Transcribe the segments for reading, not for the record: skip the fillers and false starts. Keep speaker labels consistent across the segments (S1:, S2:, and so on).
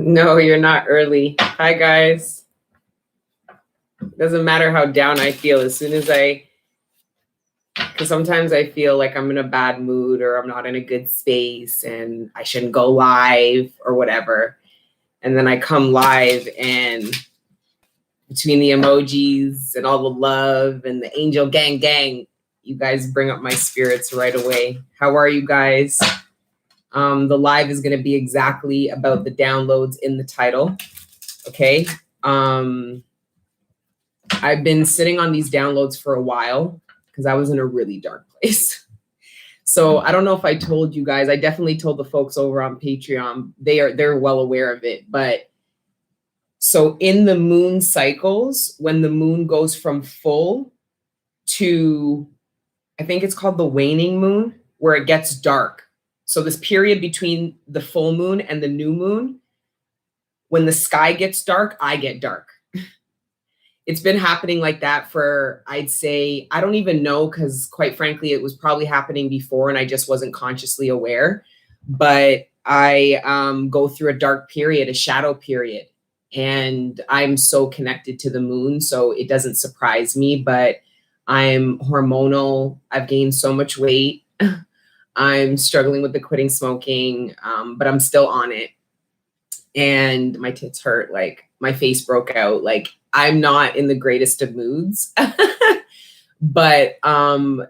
S1: No, you're not early. Hi, guys. Doesn't matter how down I feel. As soon as because sometimes I feel like I'm in a bad mood or I'm not in a good space and I shouldn't go live or whatever. And then I come live and between the emojis and all the love and the angel gang, you guys bring up my spirits right away. How are you guys? The live is going to be exactly about the downloads in the title. Okay. I've been sitting on these downloads for a while because I was in a really dark place. So I don't know if I told you guys. I definitely told the folks over on Patreon. They're well aware of it. But so in the moon cycles, when the moon goes from full to, I think it's called the waning moon, where it gets dark. So this period between the full moon and the new moon, when the sky gets dark, I get dark. It's been happening like that for, I'd say, I don't even know, because quite frankly, it was probably happening before and I just wasn't consciously aware. But I go through a dark period, a shadow period, and I'm so connected to the moon. So it doesn't surprise me, but I'm hormonal. I've gained so much weight. I'm struggling with the quitting smoking, but I'm still on it. And my tits hurt, like my face broke out. Like I'm not in the greatest of moods. But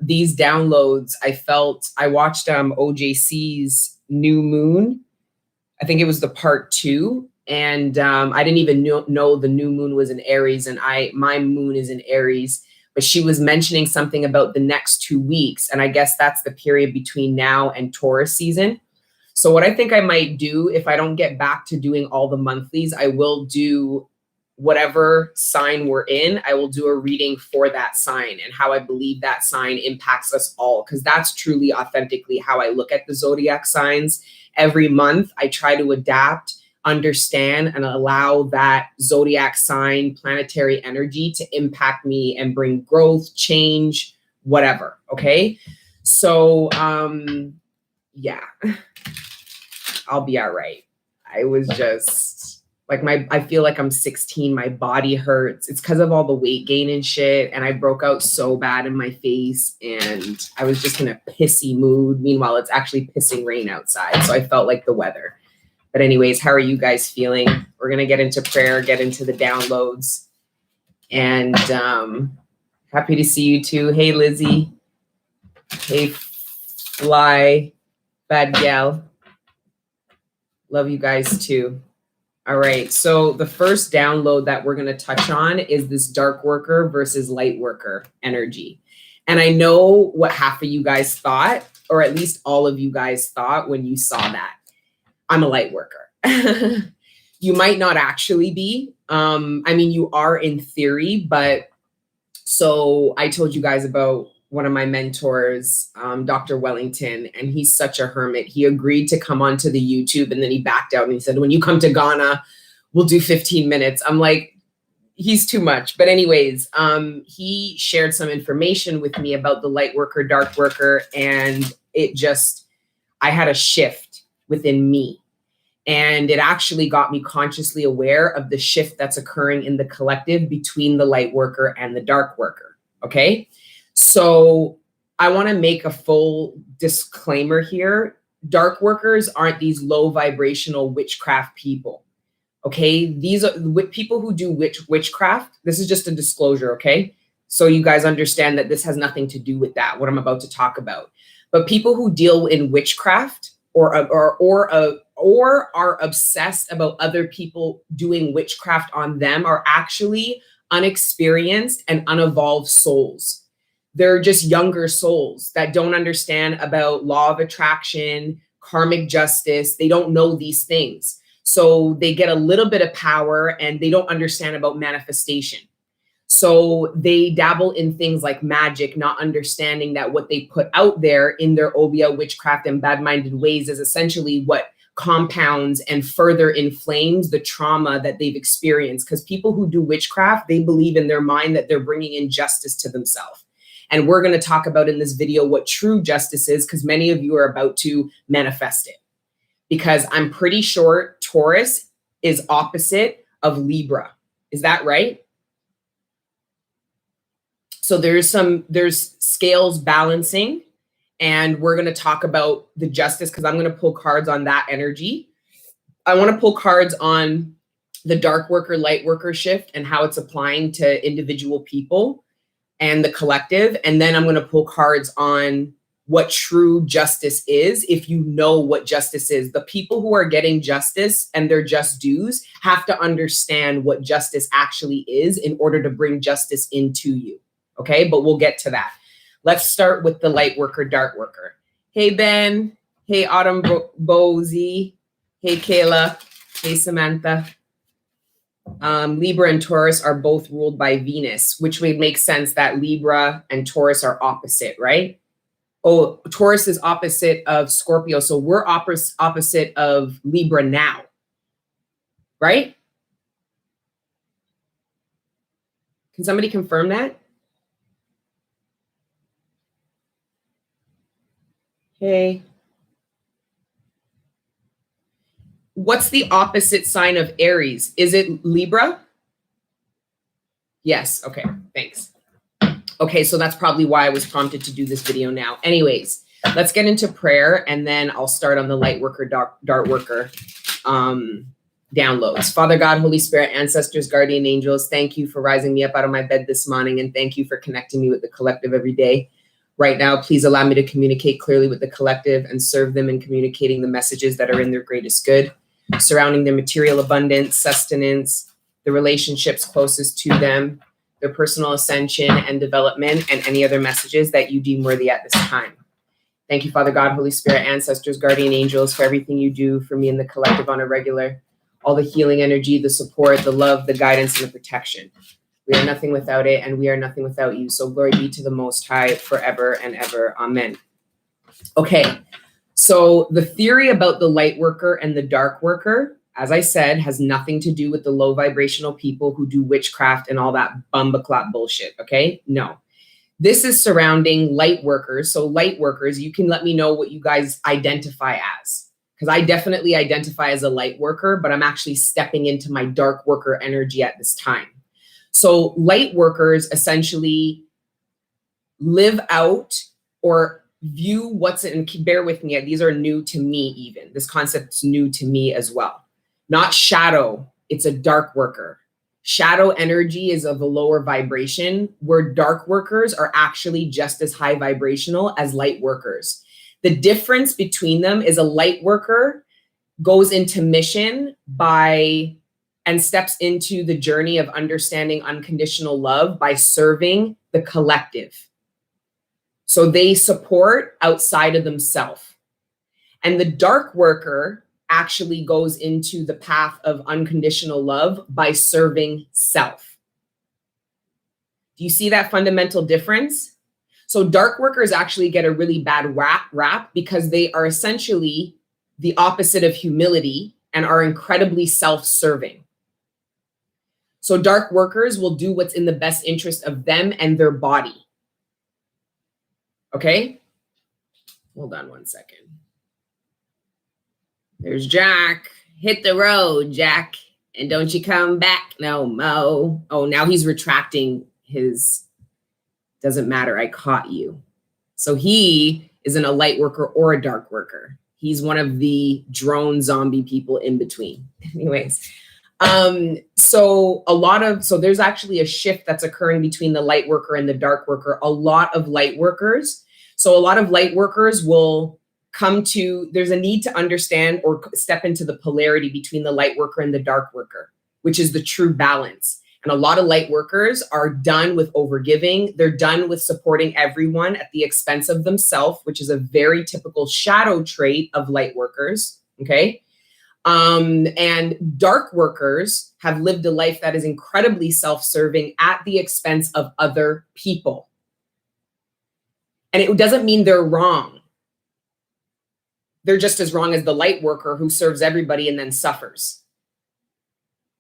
S1: these downloads, I watched OJC's New Moon. I think it was the part 2. And I didn't even know the new moon was in Aries, and my moon is in Aries. But she was mentioning something about the next 2 weeks. And I guess that's the period between now and Taurus season. So what I think I might do, if I don't get back to doing all the monthlies, I will do whatever sign we're in. I will do a reading for that sign and how I believe that sign impacts us all, because that's truly authentically how I look at the zodiac signs. Every month, I try to adapt, understand, and allow that zodiac sign, planetary energy to impact me and bring growth, change, whatever. Okay. So, yeah. I'll be all right. I was just like I feel like I'm 16. My body hurts. It's because of all the weight gain and shit. And I broke out so bad in my face and I was just in a pissy mood. Meanwhile, it's actually pissing rain outside. So I felt like the weather. But anyways, how are you guys feeling? We're going to get into prayer, get into the downloads. And happy to see you too. Hey, Lizzie. Hey, Fly. Bad gal. Love you guys too. All right. So the first download that we're going to touch on is this dark worker versus light worker energy. And I know what half of you guys thought, or at least all of you guys thought when you saw that. I'm a light worker. You might not actually be. I mean, you are in theory, but so I told you guys about one of my mentors, Dr. Wellington, and he's such a hermit. He agreed to come onto the YouTube and then he backed out and he said, when you come to Ghana, we'll do 15 minutes. I'm like, he's too much. But anyways, he shared some information with me about the light worker, dark worker, and I had a shift within me. And it actually got me consciously aware of the shift that's occurring in the collective between the light worker and the dark worker. Okay. So I want to make a full disclaimer here. Dark workers aren't these low vibrational witchcraft people. Okay. These are people who do witchcraft. This is just a disclosure. Okay. So you guys understand that this has nothing to do with that, what I'm about to talk about. But people who deal in witchcraft or are obsessed about other people doing witchcraft on them are actually unexperienced and unevolved souls. They're just younger souls that don't understand about law of attraction, karmic justice. They don't know these things. So they get a little bit of power and they don't understand about manifestation. So they dabble in things like magic, not understanding that what they put out there in their obia, witchcraft, and bad-minded ways is essentially what compounds and further inflames the trauma that they've experienced. Because people who do witchcraft, they believe in their mind that they're bringing injustice to themselves. And we're going to talk about in this video what true justice is, because many of you are about to manifest it. Because I'm pretty sure Taurus is opposite of Libra. Is that right? So there's scales balancing, and we're going to talk about the justice because I'm going to pull cards on that energy. I want to pull cards on the dark worker, light worker shift and how it's applying to individual people and the collective. And then I'm going to pull cards on what true justice is. If you know what justice is, the people who are getting justice and their just dues have to understand what justice actually is in order to bring justice into you. Okay, but we'll get to that. Let's start with the light worker, dark worker. Hey, Ben. Hey, Autumn Bozy. Hey, Kayla. Hey, Samantha. Libra and Taurus are both ruled by Venus, which would make sense that Libra and Taurus are opposite, right? Oh, Taurus is opposite of Scorpio. So we're opposite of Libra now, right? Can somebody confirm that? Hey. What's the opposite sign of Aries? Is it Libra? Yes. Okay. Thanks. Okay. So that's probably why I was prompted to do this video now. Anyways, let's get into prayer and then I'll start on the light worker, dark worker downloads. Father God, Holy Spirit, ancestors, guardian angels, thank you for rising me up out of my bed this morning. And thank you for connecting me with the collective every day. Right now, please allow me to communicate clearly with the collective and serve them in communicating the messages that are in their greatest good, surrounding their material abundance, sustenance, the relationships closest to them, their personal ascension and development, and any other messages that you deem worthy at this time. Thank you, Father God, Holy Spirit, ancestors, guardian angels, for everything you do for me and the collective on a regular, all the healing energy, the support, the love, the guidance, and the protection. We are nothing without it, and we are nothing without you. So glory be to the Most High forever and ever. Amen. Okay, so the theory about the light worker and the dark worker, as I said, has nothing to do with the low vibrational people who do witchcraft and all that bumbaclap bullshit, okay? No. This is surrounding light workers. So light workers, you can let me know what you guys identify as, because I definitely identify as a light worker, but I'm actually stepping into my dark worker energy at this time. So light workers essentially live out or view what's in, bear with me, these are new to me even. This concept's new to me as well. Not shadow, it's a dark worker. Shadow energy is of a lower vibration, where dark workers are actually just as high vibrational as light workers. The difference between them is a light worker goes into mission and steps into the journey of understanding unconditional love by serving the collective. So they support outside of themselves. And the dark worker actually goes into the path of unconditional love by serving self. Do you see that fundamental difference? So dark workers actually get a really bad rap because they are essentially the opposite of humility and are incredibly self-serving. So dark workers will do what's in the best interest of them and their body. Okay? Hold on one second. There's Jack. Hit the road, Jack. And don't you come back no mo. Oh, now he's retracting his, doesn't matter, I caught you. So he isn't a light worker or a dark worker. He's one of the drone zombie people in between. Anyways. So there's actually a shift that's occurring between the light worker and the dark worker. A lot of light workers will come to, there's a need to understand or step into the polarity between the light worker and the dark worker, which is the true balance. And a lot of light workers are done with overgiving. They're done with supporting everyone at the expense of themselves, which is a very typical shadow trait of light workers. Okay. And dark workers have lived a life that is incredibly self-serving at the expense of other people. And it doesn't mean they're wrong. They're just as wrong as the light worker who serves everybody and then suffers.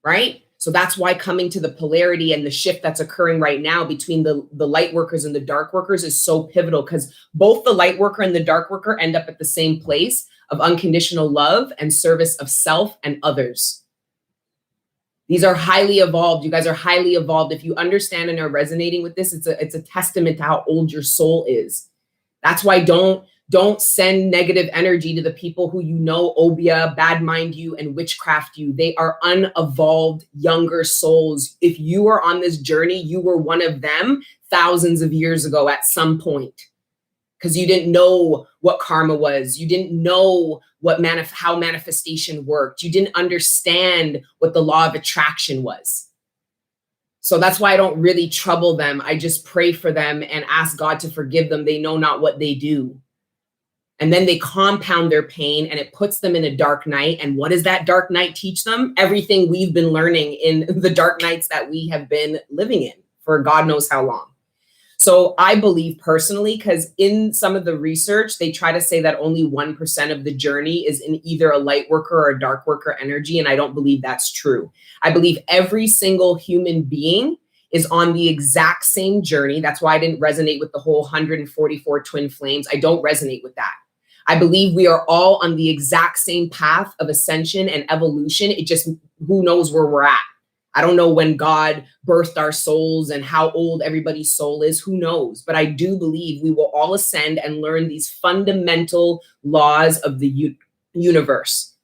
S1: Right? So that's why coming to the polarity and the shift that's occurring right now between the light workers and the dark workers is so pivotal, because both the light worker and the dark worker end up at the same place of unconditional love and service of self and others. These are highly evolved. You guys are highly evolved. If you understand and are resonating with this, it's a testament to how old your soul is. That's why don't send negative energy to the people who obia, bad mind you, and witchcraft you. They are unevolved, younger souls. If you are on this journey, you were one of them thousands of years ago at some point, because you didn't know what karma was. You didn't know how manifestation worked. You didn't understand what the law of attraction was. So that's why I don't really trouble them. I just pray for them and ask God to forgive them. They know not what they do. And then they compound their pain, and it puts them in a dark night. And what does that dark night teach them? Everything we've been learning in the dark nights that we have been living in for God knows how long. So I believe personally, because in some of the research, they try to say that only 1% of the journey is in either a light worker or a dark worker energy. And I don't believe that's true. I believe every single human being is on the exact same journey. That's why I didn't resonate with the whole 144 twin flames. I don't resonate with that. I believe we are all on the exact same path of ascension and evolution. It just, who knows where we're at? I don't know when God birthed our souls and how old everybody's soul is. Who knows? But I do believe we will all ascend and learn these fundamental laws of the universe.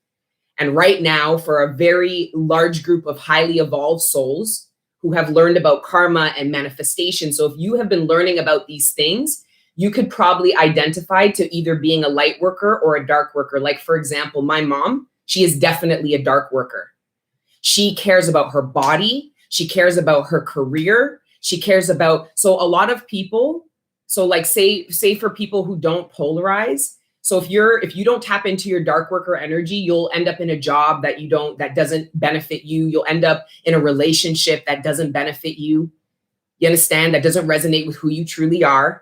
S1: And right now, for a very large group of highly evolved souls who have learned about karma and manifestation. So if you have been learning about these things, you could probably identify to either being a light worker or a dark worker. Like, for example, my mom, she is definitely a dark worker. She cares about her body. She cares about her career. She cares about, so a lot of people, so like say for people who don't polarize. So if you don't tap into your dark worker energy, you'll end up in a job that doesn't benefit you. You'll end up in a relationship that doesn't benefit you. You understand? That doesn't resonate with who you truly are.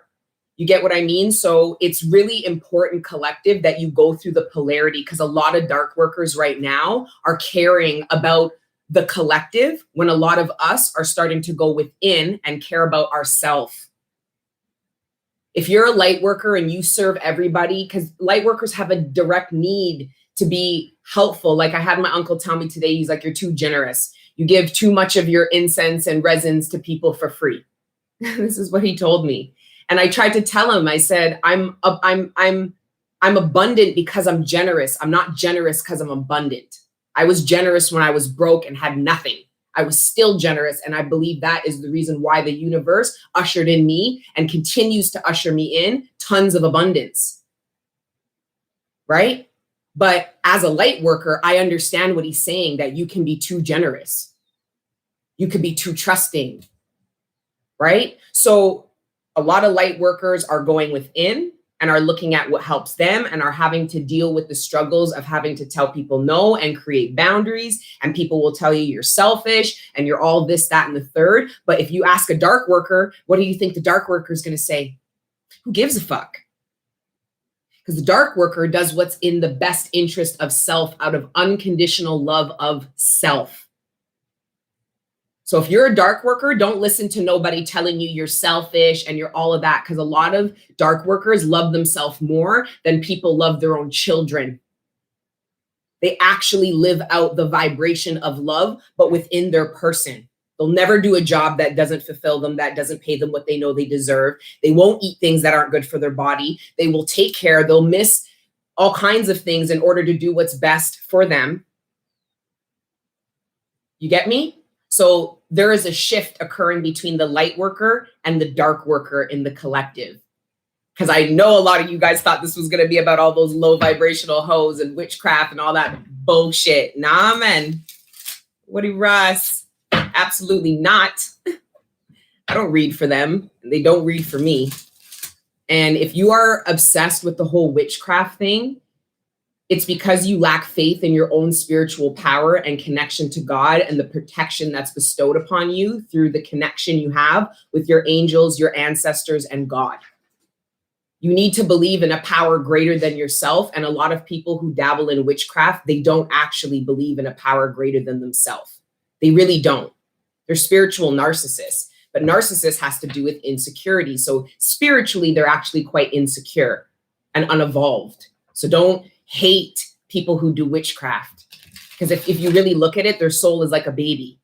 S1: You get what I mean? So it's really important, collective, that you go through the polarity, because a lot of dark workers right now are caring about the collective when a lot of us are starting to go within and care about ourselves. If you're a light worker and you serve everybody, because light workers have a direct need to be helpful. Like I had my uncle tell me today, he's like, you're too generous. You give too much of your incense and resins to people for free. This is what he told me. And I tried to tell him, I said, I'm abundant because I'm generous. I'm not generous because I'm abundant. I was generous when I was broke and had nothing. I was still generous. And I believe that is the reason why the universe ushered in me and continues to usher me in tons of abundance. Right? But as a light worker, I understand what he's saying, that you can be too generous. You could be too trusting. Right? So a lot of light workers are going within and are looking at what helps them and are having to deal with the struggles of having to tell people no and create boundaries. And people will tell you you're selfish and you're all this, that, and the third. But if you ask a dark worker, what do you think the dark worker is going to say? Who gives a fuck? Because the dark worker does what's in the best interest of self out of unconditional love of self. So if you're a dark worker, don't listen to nobody telling you you're selfish and you're all of that, because a lot of dark workers love themselves more than people love their own children. They actually live out the vibration of love, but within their person. They'll never do a job that doesn't fulfill them, that doesn't pay them what they know they deserve. They won't eat things that aren't good for their body. They will take care. They'll miss all kinds of things in order to do what's best for them. You get me? So there is a shift occurring between the light worker and the dark worker in the collective. Because I know a lot of you guys thought this was going to be about all those low vibrational hoes and witchcraft and all that bullshit. Nah, man. Woody Russ. Absolutely not. I don't read for them. They don't read for me. And if you are obsessed with the whole witchcraft thing, it's because you lack faith in your own spiritual power and connection to God and the protection that's bestowed upon you through the connection you have with your angels, your ancestors, and God. You need to believe in a power greater than yourself. And a lot of people who dabble in witchcraft, they don't actually believe in a power greater than themselves. They really don't. They're spiritual narcissists. But narcissist has to do with insecurity. So spiritually, they're actually quite insecure and unevolved. So don't hate people who do witchcraft, Because if you really look at it, their soul is like a baby.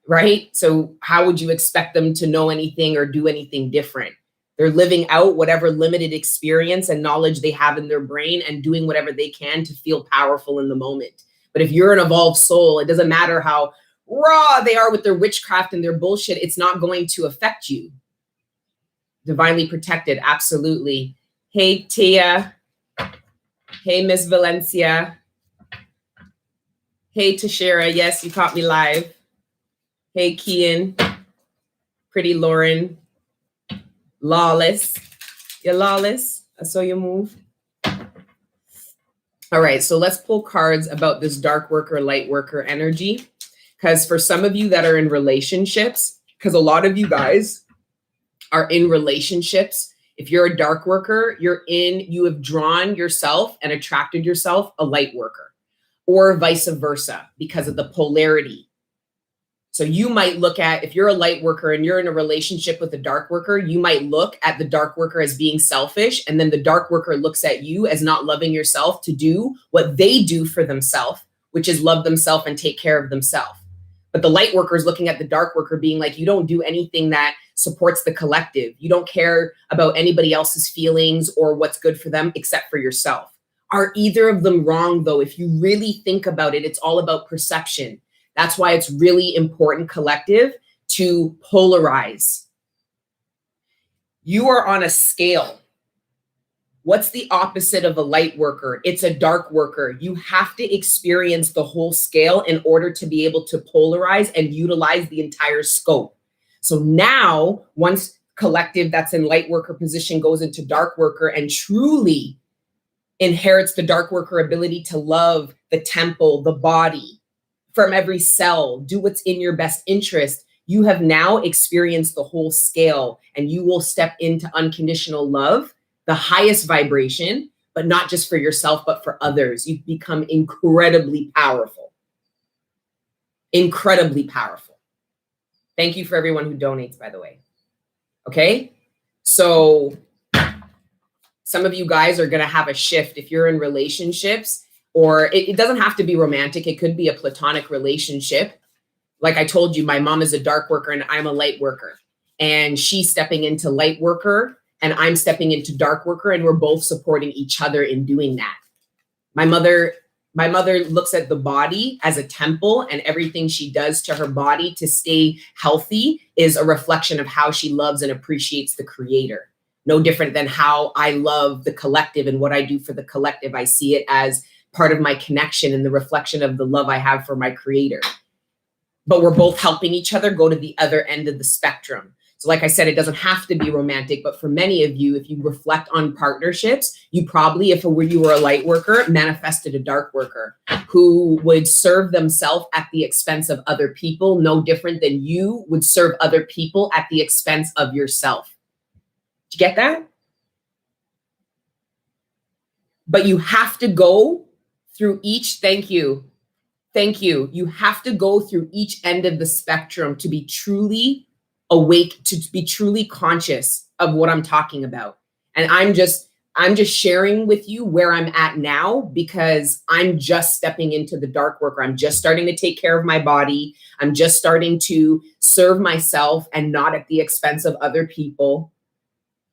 S1: Right? So how would you expect them to know anything or do anything different? They're living out whatever limited experience and knowledge they have in their brain and doing whatever they can to feel powerful in the moment. But if you're an evolved soul, it doesn't matter how raw they are with their witchcraft and their bullshit, it's not going to affect you. Divinely protected, absolutely. Hey, Tia. Hey, Miss Valencia. Hey, Tashira. Yes, you caught me live. Hey, Kian. Pretty Lauren. Lawless. You're lawless. I saw you move. All right, so let's pull cards about this dark worker, light worker energy. Because for some of you that are in relationships, because a lot of you guys are in relationships, if you're a dark worker, you have drawn yourself and attracted yourself a light worker, or vice versa because of the polarity. So you might look at, if you're a light worker and you're in a relationship with a dark worker, you might look at the dark worker as being selfish, and then the dark worker looks at you as not loving yourself to do what they do for themselves, which is love themselves and take care of themselves. But the light worker is looking at the dark worker being like, you don't do anything that supports the collective. You don't care about anybody else's feelings or what's good for them except for yourself. Are either of them wrong, though? If you really think about it, it's all about perception. That's why it's really important, collective, to polarize. You are on a scale. What's the opposite of a light worker? It's a dark worker. You have to experience the whole scale in order to be able to polarize and utilize the entire scope. So now, once collective that's in light worker position goes into dark worker and truly inherits the dark worker ability to love the temple, the body, from every cell, do what's in your best interest, you have now experienced the whole scale, and you will step into unconditional love, the highest vibration, but not just for yourself, but for others. You've become incredibly powerful. Incredibly powerful. Thank you for everyone who donates, by the way. Okay? So some of you guys are going to have a shift if you're in relationships, or it doesn't have to be romantic. It could be a platonic relationship. Like I told you, my mom is a dark worker and I'm a light worker. And she's stepping into light worker and I'm stepping into dark worker, and we're both supporting each other in doing that. My mother looks at the body as a temple, and everything she does to her body to stay healthy is a reflection of how she loves and appreciates the creator. No different than how I love the collective and what I do for the collective. I see it as part of my connection and the reflection of the love I have for my creator. But we're both helping each other go to the other end of the spectrum. So like I said, it doesn't have to be romantic, but for many of you, if you reflect on partnerships, you probably, if you were a light worker, manifested a dark worker who would serve themselves at the expense of other people, no different than you would serve other people at the expense of yourself. Did you get that? But you have to go through each, thank you. You have to go through each end of the spectrum to be truly awake, to be truly conscious of what I'm talking about. And I'm just sharing with you where I'm at now, because I'm just stepping into the dark worker. I'm just starting to take care of my body. I'm just starting to serve myself and not at the expense of other people.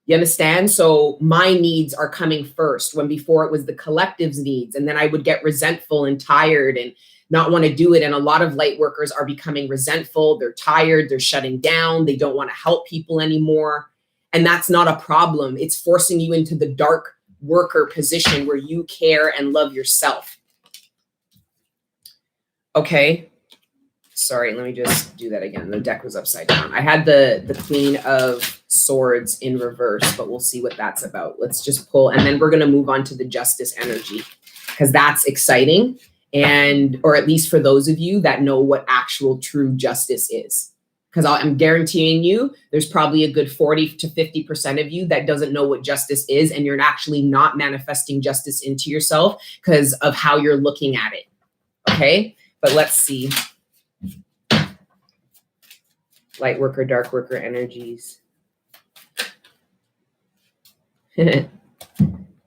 S1: You understand? So my needs are coming first, when before it was the collective's needs. And then I would get resentful and tired and not want to do it. And a lot of light workers are becoming resentful. They're tired. They're shutting down. They don't want to help people anymore. And that's not a problem. It's forcing you into the dark worker position where you care and love yourself. Okay. Sorry, let me just do that again. The deck was upside down. I had the Queen of Swords in reverse, but we'll see what that's about. Let's just pull, and then we're going to move on to the Justice energy, because that's exciting. And, or at least for those of you that know what actual true justice is. Because I'm guaranteeing you, there's probably a good 40 to 50% of you that doesn't know what justice is, and you're actually not manifesting justice into yourself because of how you're looking at it. Okay, but let's see. Light worker, dark worker energies. The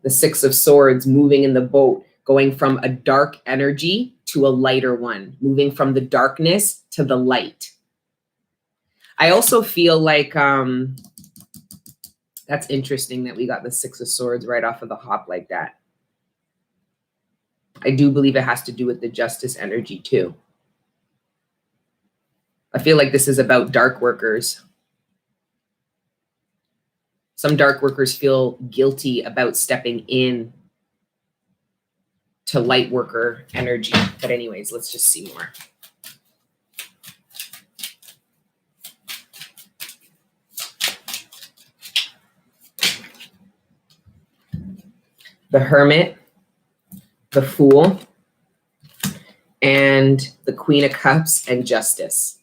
S1: Six of Swords moving in the boat, going from a dark energy to a lighter one, moving from the darkness to the light. I also feel like that's interesting that we got the Six of Swords right off of the hop like that. I do believe it has to do with the justice energy too. I feel like this is about dark workers. Some dark workers feel guilty about stepping in to light worker energy. But anyways, let's just see more. The Hermit, the Fool, and the Queen of Cups and Justice.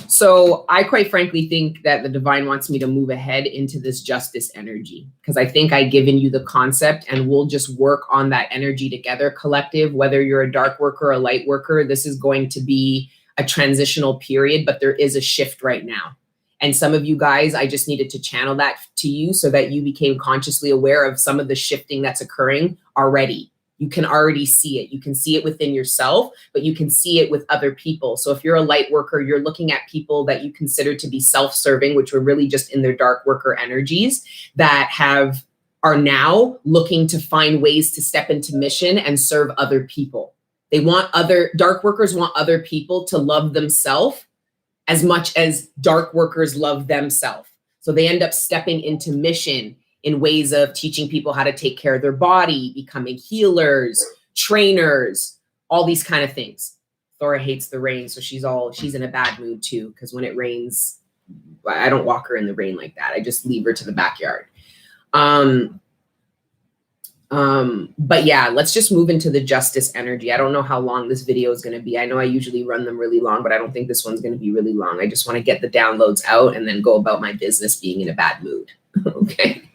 S1: So I quite frankly think that the divine wants me to move ahead into this justice energy, because I think I've given you the concept, and we'll just work on that energy together, collective. Whether you're a dark worker or a light worker, this is going to be a transitional period, but there is a shift right now. And some of you guys, I just needed to channel that to you so that you became consciously aware of some of the shifting that's occurring already. You can already see it. You can see it within yourself, but you can see it with other people. So if you're a light worker, you're looking at people that you consider to be self-serving, which were really just in their dark worker energies, that are now looking to find ways to step into mission and serve other people. Dark workers want other people to love themselves as much as dark workers love themselves. So they end up stepping into mission in ways of teaching people how to take care of their body, becoming healers, trainers, all these kind of things. Thora hates the rain, so she's in a bad mood too, because when it rains, I don't walk her in the rain like that. I just leave her to the backyard. But yeah, let's just move into the justice energy. I don't know how long this video is going to be. I know I usually run them really long, but I don't think this one's going to be really long. I just want to get the downloads out and then go about my business being in a bad mood. Okay.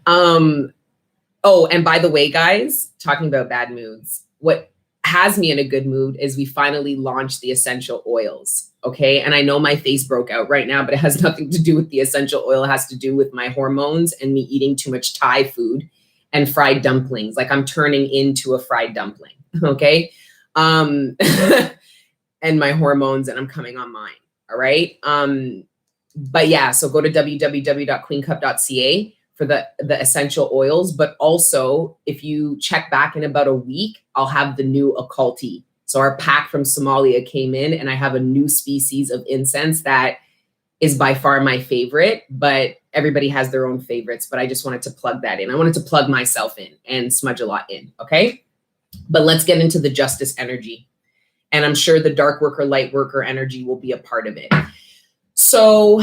S1: Oh, and by the way, guys, talking about bad moods, what has me in a good mood is we finally launched the essential oils. Okay. And I know my face broke out right now, but it has nothing to do with the essential oil. It has to do with my hormones and me eating too much Thai food and fried dumplings. Like I'm turning into a fried dumpling. Okay. And my hormones, and I'm coming on mine. All right. But yeah, so go to www.queencup.ca for the essential oils. But also, if you check back in about a week, I'll have the new occulti. So our pack from Somalia came in, and I have a new species of incense that is by far my favorite, but everybody has their own favorites. But I just wanted to plug that in. I wanted to plug myself in and smudge a lot in. Okay. But let's get into the justice energy. And I'm sure the dark worker, light worker energy will be a part of it. So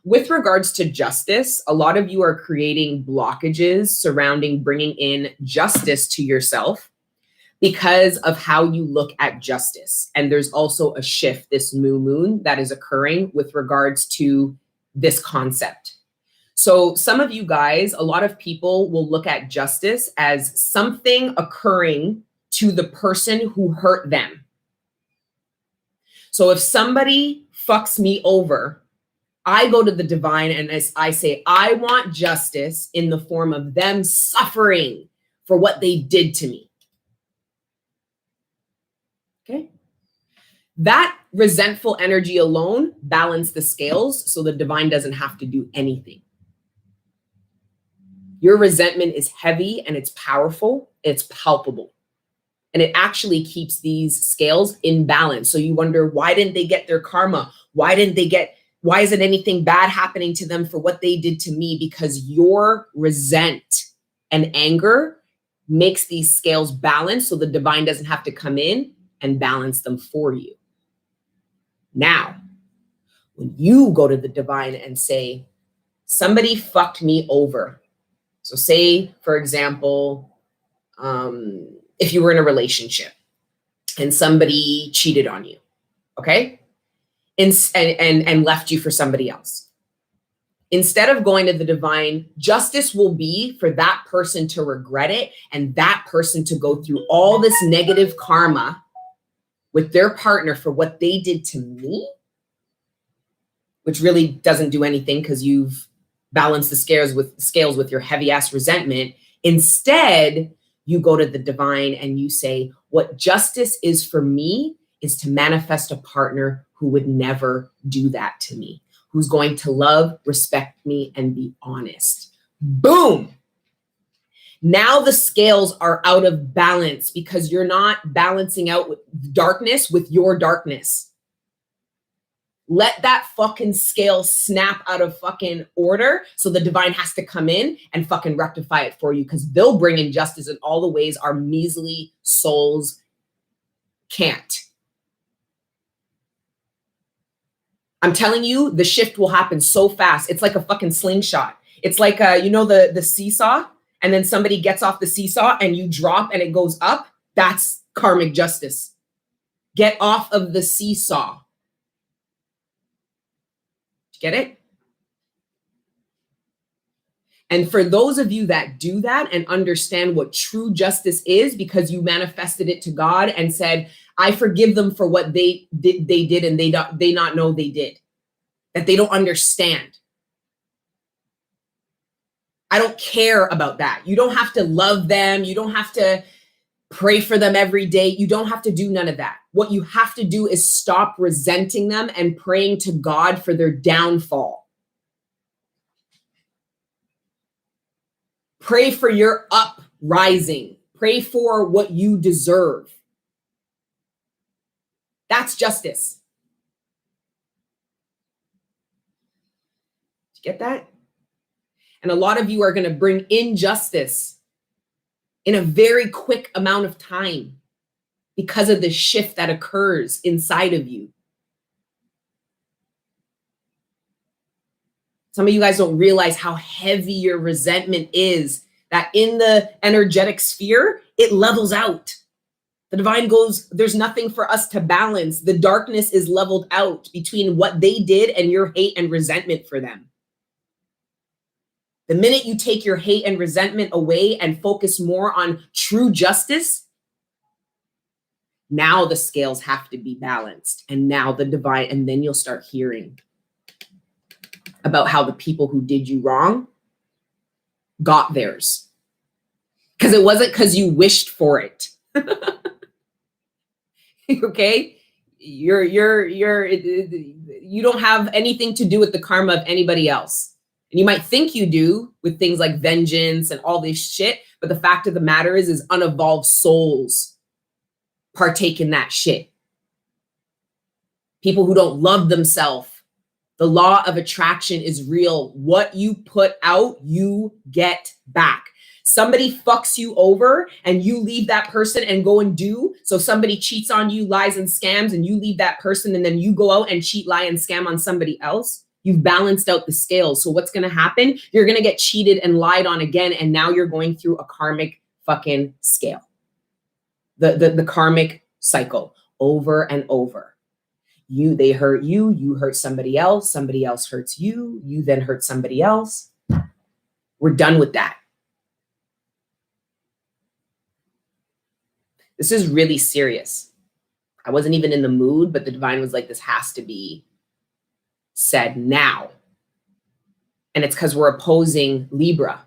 S1: with regards to justice, a lot of you are creating blockages surrounding bringing in justice to yourself because of how you look at justice. And there's also a shift, this new moon, that is occurring with regards to this concept. So some of you guys, a lot of people will look at justice as something occurring to the person who hurt them. So if somebody fucks me over, I go to the divine and I say, I want justice in the form of them suffering for what they did to me. Okay. That resentful energy alone balanced the scales so the divine doesn't have to do anything. Your resentment is heavy and it's powerful, it's palpable. And it actually keeps these scales in balance. So you wonder, why didn't they get their karma? Why isn't anything bad happening to them for what they did to me? Because your resent and anger makes these scales balance so the divine doesn't have to come in and balance them for you. Now, when you go to the divine and say, somebody fucked me over. So say, for example, if you were in a relationship and somebody cheated on you, okay? And left you for somebody else. Instead of going to the divine, justice will be for that person to regret it and that person to go through all this negative karma with their partner for what they did to me, which really doesn't do anything because you've balanced the scales with your heavy ass resentment. Instead, You go to the divine and you say, what justice is for me is to manifest a partner who would never do that to me, who's going to love, respect me, and be honest. Boom. Now the scales are out of balance because you're not balancing out with darkness with your darkness. Let that fucking scale snap out of fucking order so the divine has to come in and fucking rectify it for you, because they'll bring injustice in all the ways our measly souls can't. I'm telling you, the shift will happen so fast. It's like a fucking slingshot. It's like, the seesaw, and then somebody gets off the seesaw and you drop and it goes up. That's karmic justice. Get off of the seesaw. Get it? And for those of you that do that and understand what true justice is, because you manifested it to God and said, I forgive them for what they did and they not know they did, that they don't understand. I don't care about that. You don't have to love them. You don't have to pray for them every day. You don't have to do none of that. What you have to do is stop resenting them and praying to God for their downfall. Pray for your uprising. Pray for what you deserve. That's justice. Did you get that? And a lot of you are going to bring injustice in a very quick amount of time because of the shift that occurs inside of you. Some of you guys don't realize how heavy your resentment is, that in the energetic sphere, it levels out. The divine goes, there's nothing for us to balance. The darkness is leveled out between what they did and your hate and resentment for them. The minute you take your hate and resentment away and focus more on true justice, now the scales have to be balanced. And now the divine, and then you'll start hearing about how the people who did you wrong got theirs. Because it wasn't because you wished for it. Okay? You don't have anything to do with the karma of anybody else. And you might think you do with things like vengeance and all this shit, but the fact of the matter is unevolved souls partake in that shit. People who don't love themselves. The law of attraction is real. What you put out, you get back. Somebody fucks you over and you leave that person and go and do. So somebody cheats on you, lies and scams, and you leave that person and then you go out and cheat, lie, and scam on somebody else. You've balanced out the scales. So what's going to happen? You're going to get cheated and lied on again. And now you're going through a karmic fucking scale. The karmic cycle over and over. They hurt you, you hurt somebody else hurts you, you then hurt somebody else. We're done with that. This is really serious. I wasn't even in the mood, but the divine was like, this has to be said now. And it's because we're opposing Libra.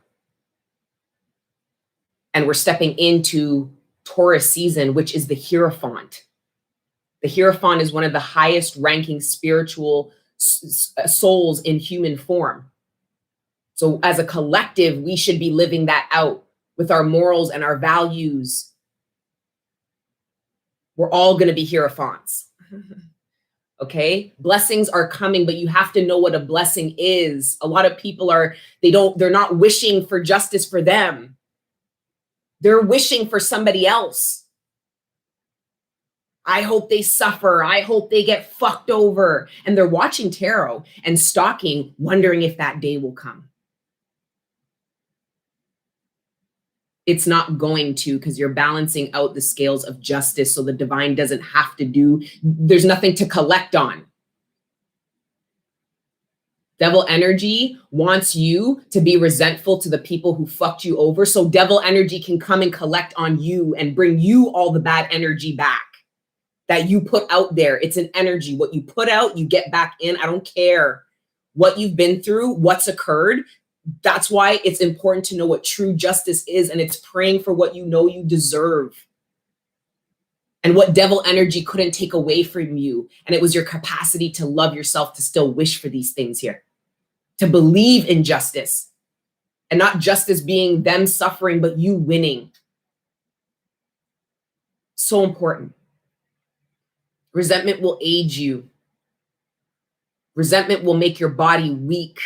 S1: And we're stepping into Taurus season, which is the Hierophant. The Hierophant is one of the highest ranking spiritual souls in human form. So as a collective, we should be living that out with our morals and our values. We're all going to be Hierophants. Okay? Blessings are coming, but you have to know what a blessing is. A lot of people they're not wishing for justice for them. They're wishing for somebody else. I hope they suffer. I hope they get fucked over. And they're watching tarot and stalking, wondering if that day will come. It's not going to, because you're balancing out the scales of justice so the divine doesn't have to there's nothing to collect on. Devil energy wants you to be resentful to the people who fucked you over so devil energy can come and collect on you and bring you all the bad energy back that you put out there. It's an energy. What you put out, you get back in. I don't care what you've been through, what's occurred. That's why it's important to know what true justice is, and it's praying for what you know you deserve and what devil energy couldn't take away from you. And it was your capacity to love yourself to still wish for these things here, to believe in justice, and not justice being them suffering, but you winning. So important. Resentment will age you. Resentment will make your body weak.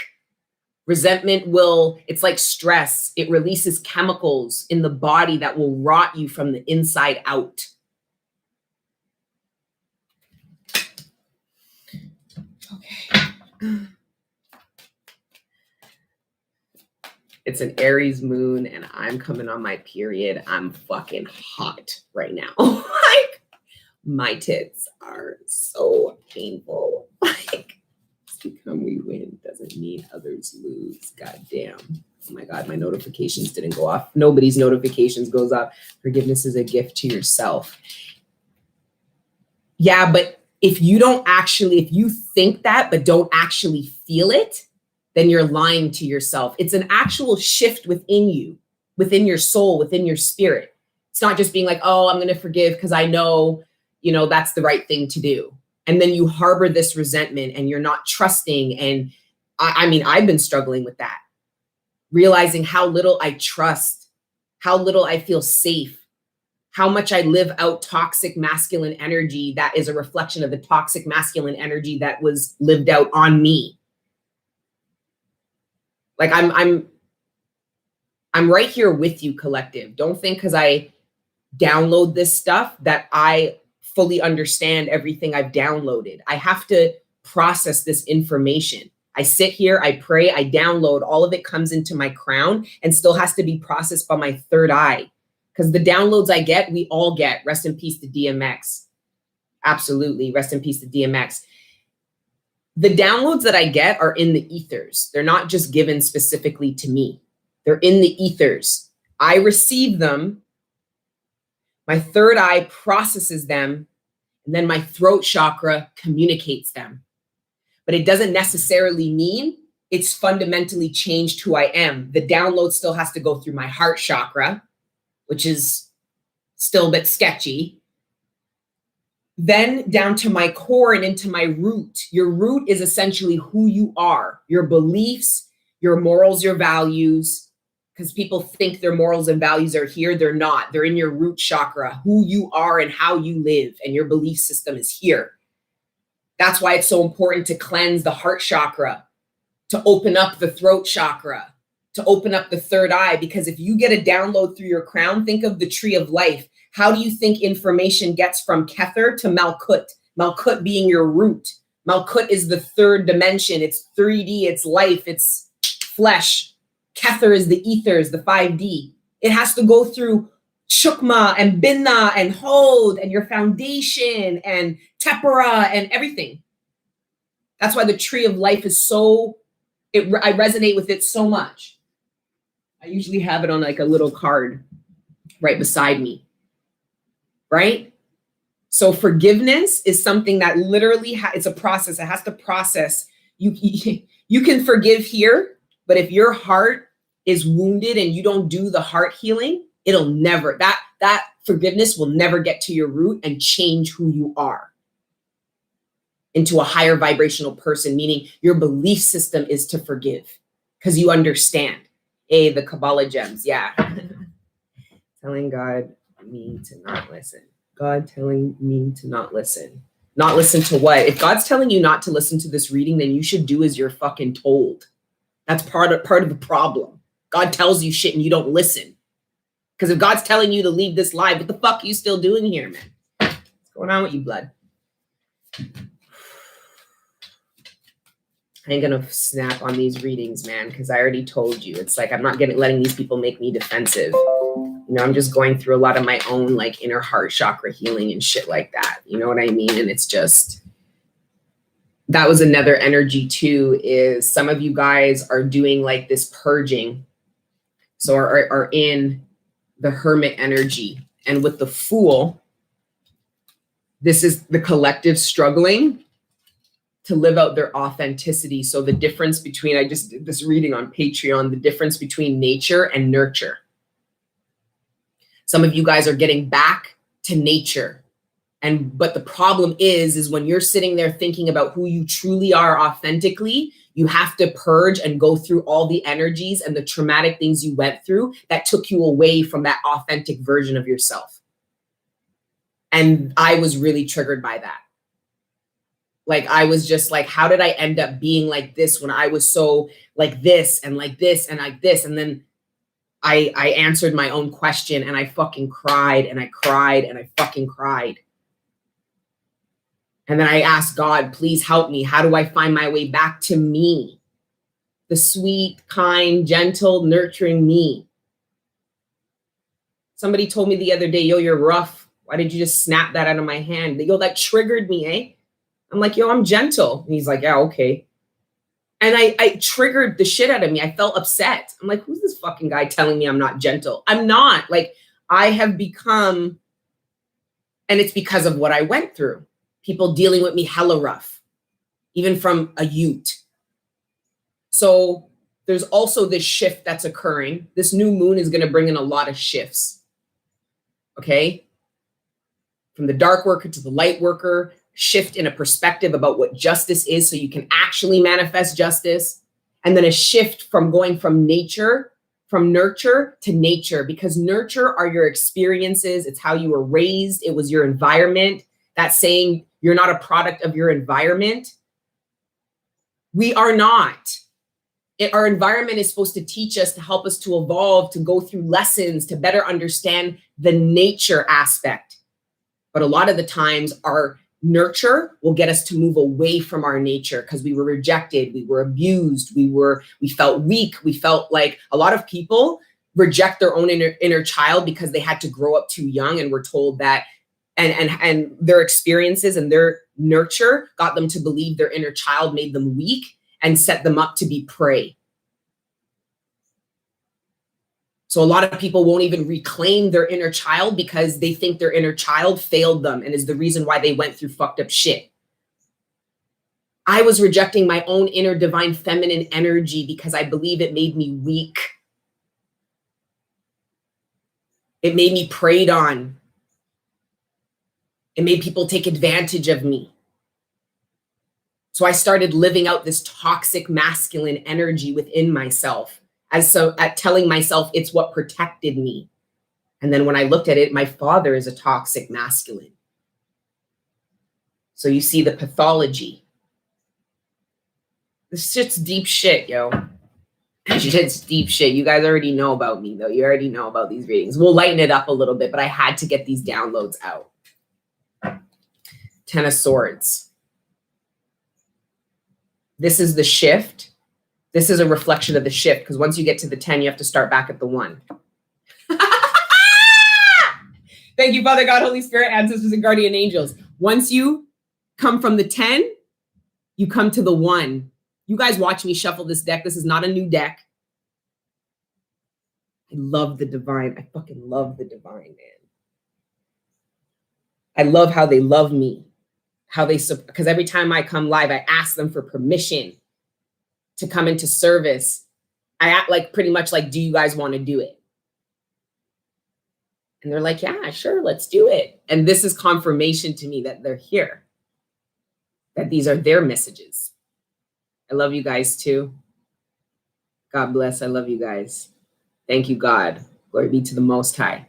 S1: Resentment will, it's like stress. It releases chemicals in the body that will rot you from the inside out. Okay. It's an Aries moon and I'm coming on my period. I'm fucking hot right now. Like, my tits are so painful. Like, become we win doesn't mean others lose. God damn. Oh my God, my notifications didn't go off. Nobody's notifications goes off. Forgiveness is a gift to yourself. Yeah, but if you think that but don't actually feel it, then you're lying to yourself. It's an actual shift within you, within your soul, within your spirit. It's not just being like, oh, I'm going to forgive because I know, that's the right thing to do. And then you harbor this resentment and you're not trusting. And I mean, I've been struggling with that, realizing how little I trust, how little I feel safe, how much I live out toxic masculine energy that is a reflection of the toxic masculine energy that was lived out on me. Like I'm right here with you, collective. Don't think because I download this stuff that I fully understand everything I've downloaded. I have to process this information. I sit here, I pray, I download, all of it comes into my crown and still has to be processed by my third eye. Because the downloads I get, we all get. Rest in peace to DMX. Absolutely, rest in peace to DMX. The downloads that I get are in the ethers. They're not just given specifically to me. They're in the ethers. I receive them. My third eye processes them, and then my throat chakra communicates them. But it doesn't necessarily mean it's fundamentally changed who I am. The download still has to go through my heart chakra, which is still a bit sketchy. Then down to my core and into my root. Your root is essentially who you are, your beliefs, your morals, your values. Because people think their morals and values are here. They're not. They're in your root chakra, who you are and how you live. And your belief system is here. That's why it's so important to cleanse the heart chakra, to open up the throat chakra, to open up the third eye. Because if you get a download through your crown, think of the tree of life. How do you think information gets from Kether to Malkut? Malkut being your root. Malkut is the third dimension. It's 3D, it's life, it's flesh. Kether is the ethers, the 5D. It has to go through Shukma and Binna and Hod and your foundation and Tepera and everything. That's why the tree of life is so, I resonate with it so much. I usually have it on like a little card right beside me, right? So forgiveness is something that literally, it's a process. It has to process. You can forgive here, but if your heart is wounded and you don't do the heart healing, it'll never, that forgiveness will never get to your root and change who you are into a higher vibrational person, meaning your belief system is to forgive because you understand. The Kabbalah gems, yeah. Telling God me to not listen. God telling me to not listen. Not listen to what? If God's telling you not to listen to this reading, then you should do as you're fucking told. That's part of the problem. God tells you shit and you don't listen. Because if God's telling you to leave this live, what the fuck are you still doing here, man? What's going on with you, blood? I ain't gonna snap on these readings, man, because I already told you. It's like I'm not letting these people make me defensive. I'm just going through a lot of my own like inner heart chakra healing and shit like that. You know what I mean? And it's just, that was another energy too, is some of you guys are doing like this purging. So are in the hermit energy. And with the Fool, this is the collective struggling to live out their authenticity. So the difference between, I just did this reading on Patreon, the difference between nature and nurture. Some of you guys are getting back to nature. But the problem is when you're sitting there thinking about who you truly are authentically, you have to purge and go through all the energies and the traumatic things you went through that took you away from that authentic version of yourself. And I was really triggered by that. Like, I was just like, how did I end up being like this when I was so like this and like this and like this? And then I answered my own question and I fucking cried and I cried and I fucking cried. And then I asked God, please help me. How do I find my way back to me? The sweet, kind, gentle, nurturing me. Somebody told me the other day, yo, you're rough. Why did you just snap that out of my hand? Yo, that triggered me, eh? I'm like, yo, I'm gentle. And he's like, yeah, okay. And I triggered the shit out of me. I felt upset. I'm like, who's this fucking guy telling me I'm not gentle? I'm not. Like, I have become, and it's because of what I went through. People dealing with me hella rough, even from a youth. So there's also this shift that's occurring. This new moon is going to bring in a lot of shifts. Okay? From the dark worker to the light worker, shift in a perspective about what justice is so you can actually manifest justice. And then a shift from going from nature, from nurture to nature, because nurture are your experiences. It's how you were raised. It was your environment. That saying, you're not a product of your environment. We are not. Our environment is supposed to teach us, to help us to evolve, to go through lessons, to better understand the nature aspect. But a lot of the times our nurture will get us to move away from our nature because we were rejected, we were abused, we felt weak, we felt like a lot of people reject their own inner child because they had to grow up too young and were told that and their experiences and their nurture got them to believe their inner child made them weak and set them up to be prey. So a lot of people won't even reclaim their inner child because they think their inner child failed them and is the reason why they went through fucked up shit. I was rejecting my own inner divine feminine energy because I believe it made me weak. It made me preyed on. It made people take advantage of me. So I started living out this toxic masculine energy within myself at telling myself it's what protected me. And then when I looked at it, my father is a toxic masculine. So you see the pathology. This shit's deep shit, yo. It's deep shit. You guys already know about me, though. You already know about these readings. We'll lighten it up a little bit, but I had to get these downloads out. 10 of Swords. This is the shift. This is a reflection of the shift, because once you get to the 10, you have to start back at the 1. Thank you, Father God, Holy Spirit, ancestors, and guardian angels. Once you come from the 10, you come to the 1. You guys watch me shuffle this deck. This is not a new deck. I love the divine. I fucking love the divine, man. I love how they love me. Because every time I come live, I ask them for permission to come into service. I act like pretty much like, do you guys want to do it? And they're like, yeah, sure, let's do it. And this is confirmation to me that they're here, that these are their messages. I love you guys too. God bless. I love you guys. Thank you, God. Glory be to the Most High.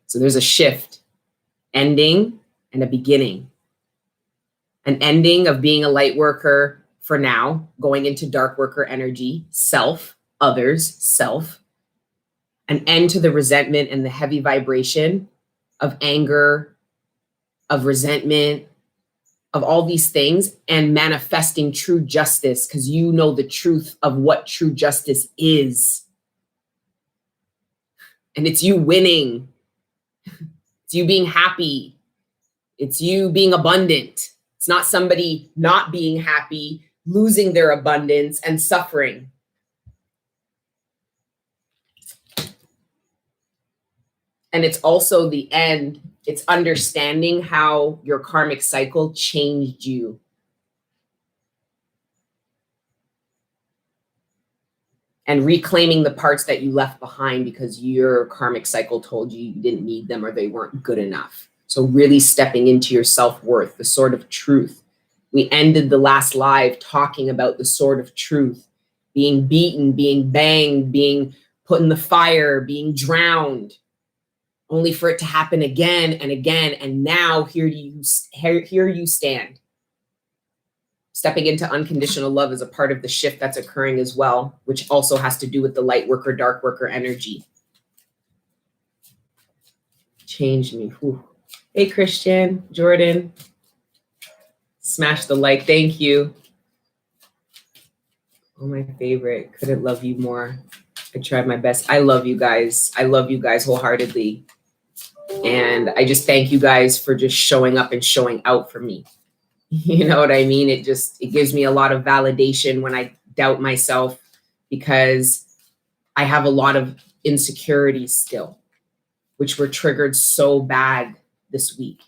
S1: So there's a shift, ending and a beginning. An ending of being a light worker for now, going into dark worker energy, self, others, self. An end to the resentment and the heavy vibration of anger, of resentment, of all these things, and manifesting true justice, because you know the truth of what true justice is. And it's you winning. It's you being happy. It's you being abundant. It's not somebody not being happy, losing their abundance and suffering. And it's also the end. It's understanding how your karmic cycle changed you. and reclaiming the parts that you left behind because your karmic cycle told you you didn't need them or they weren't good enough. So really stepping into your self-worth, the sword of truth. We ended the last live talking about the sword of truth, being beaten, being banged, being put in the fire, being drowned, only for it to happen again and again. And now here you stand. Stepping into unconditional love is a part of the shift that's occurring as well, which also has to do with the light worker, dark worker energy. Change me. Whew. Hey, Christian, Jordan. Smash the like. Thank you. Oh, my favorite. Couldn't love you more. I tried my best. I love you guys. I love you guys wholeheartedly. And I just thank you guys for just showing up and showing out for me. You know what I mean? It gives me a lot of validation when I doubt myself, because I have a lot of insecurities still, which were triggered so bad this week.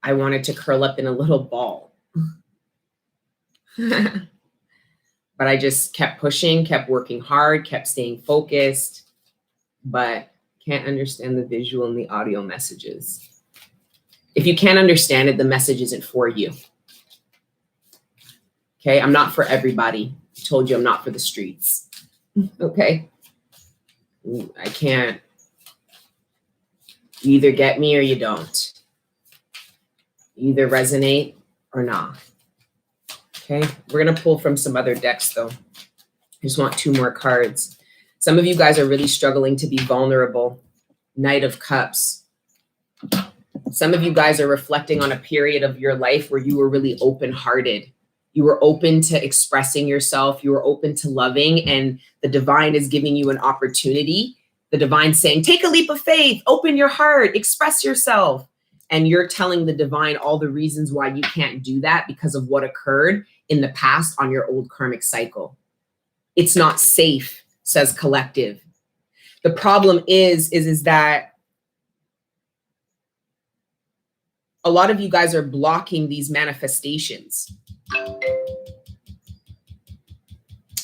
S1: I wanted to curl up in a little ball. But I just kept pushing, kept working hard, kept staying focused, but can't understand the visual and the audio messages. If you can't understand it, the message isn't for you. Okay, I'm not for everybody. I told you I'm not for the streets. Okay, I can't. You either get me or you don't. You either resonate or not. Okay, we're gonna pull from some other decks though. I just want 2 more cards. Some of you guys are really struggling to be vulnerable. Knight of Cups. Some of you guys are reflecting on a period of your life where you were really open-hearted. You were open to expressing yourself. You were open to loving, and the divine is giving you an opportunity. The divine saying, take a leap of faith, open your heart, express yourself. And you're telling the divine all the reasons why you can't do that because of what occurred in the past on your old karmic cycle. It's not safe, says collective. The problem is that a lot of you guys are blocking these manifestations.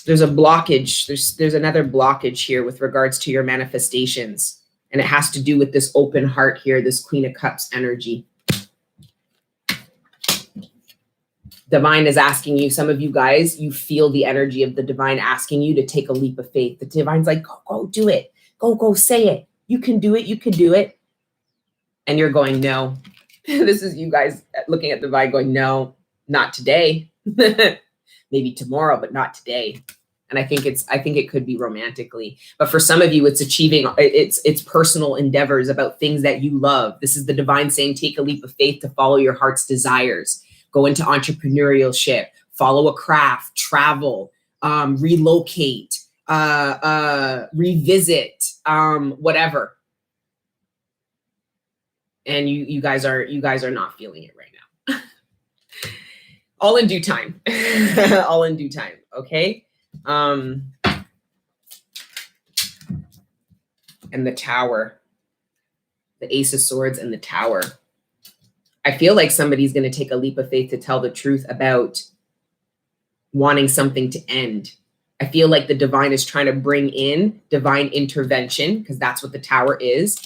S1: There's a blockage. There's another blockage here with regards to your manifestations. And it has to do with this open heart here, this Queen of Cups energy. Divine is asking you, some of you guys, you feel the energy of the divine asking you to take a leap of faith. The divine's like, go do it. Go say it. You can do it. You can do it. And you're going, no. This is you guys looking at the divine going, no, not today. Maybe tomorrow, but not today. And I think it could be romantically. But for some of you, it's achieving, it's personal endeavors about things that you love. This is the divine saying, take a leap of faith to follow your heart's desires. Go into entrepreneurship, follow a craft, travel, relocate, revisit, whatever. And you guys are not feeling it right now. All in due time. All in due time. Okay. And the Tower, the Ace of Swords and the Tower. I feel like somebody's going to take a leap of faith to tell the truth about wanting something to end. I feel like the divine is trying to bring in divine intervention, because that's what the Tower is,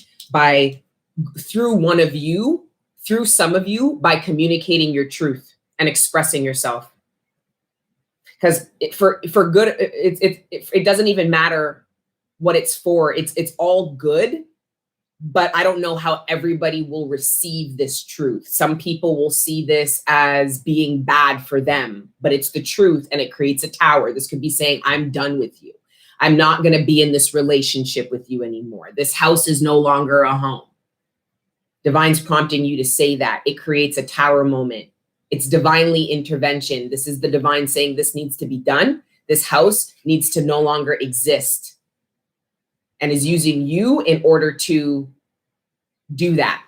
S1: through some of you, by communicating your truth and expressing yourself. Because for good, it doesn't even matter what it's for. It's all good, but I don't know how everybody will receive this truth. Some people will see this as being bad for them, but it's the truth, and it creates a tower. This could be saying, I'm done with you. I'm not going to be in this relationship with you anymore. This house is no longer a home. Divine's prompting you to say that. It creates a tower moment. It's divinely intervention. This is the divine saying this needs to be done. This house needs to no longer exist, and is using you in order to do that.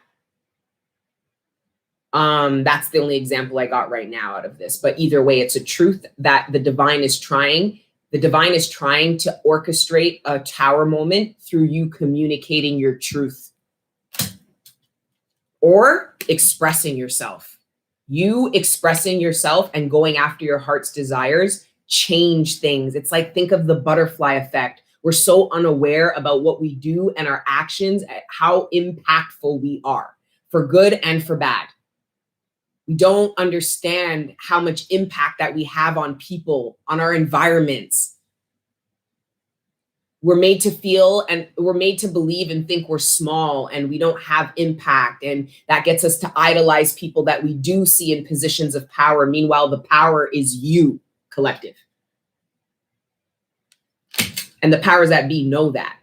S1: That's the only example I got right now out of this. But either way, it's a truth that the divine is trying. The divine is trying to orchestrate a tower moment through you communicating your truth or expressing yourself. You expressing yourself and going after your heart's desires change things. It's like, think of the butterfly effect. We're so unaware about what we do and our actions, how impactful we are, for good and for bad. We don't understand how much impact that we have on people, on our environments. We're made to feel and we're made to believe and think we're small and we don't have impact. And that gets us to idolize people that we do see in positions of power. Meanwhile, the power is you, collective. And the powers that be know that.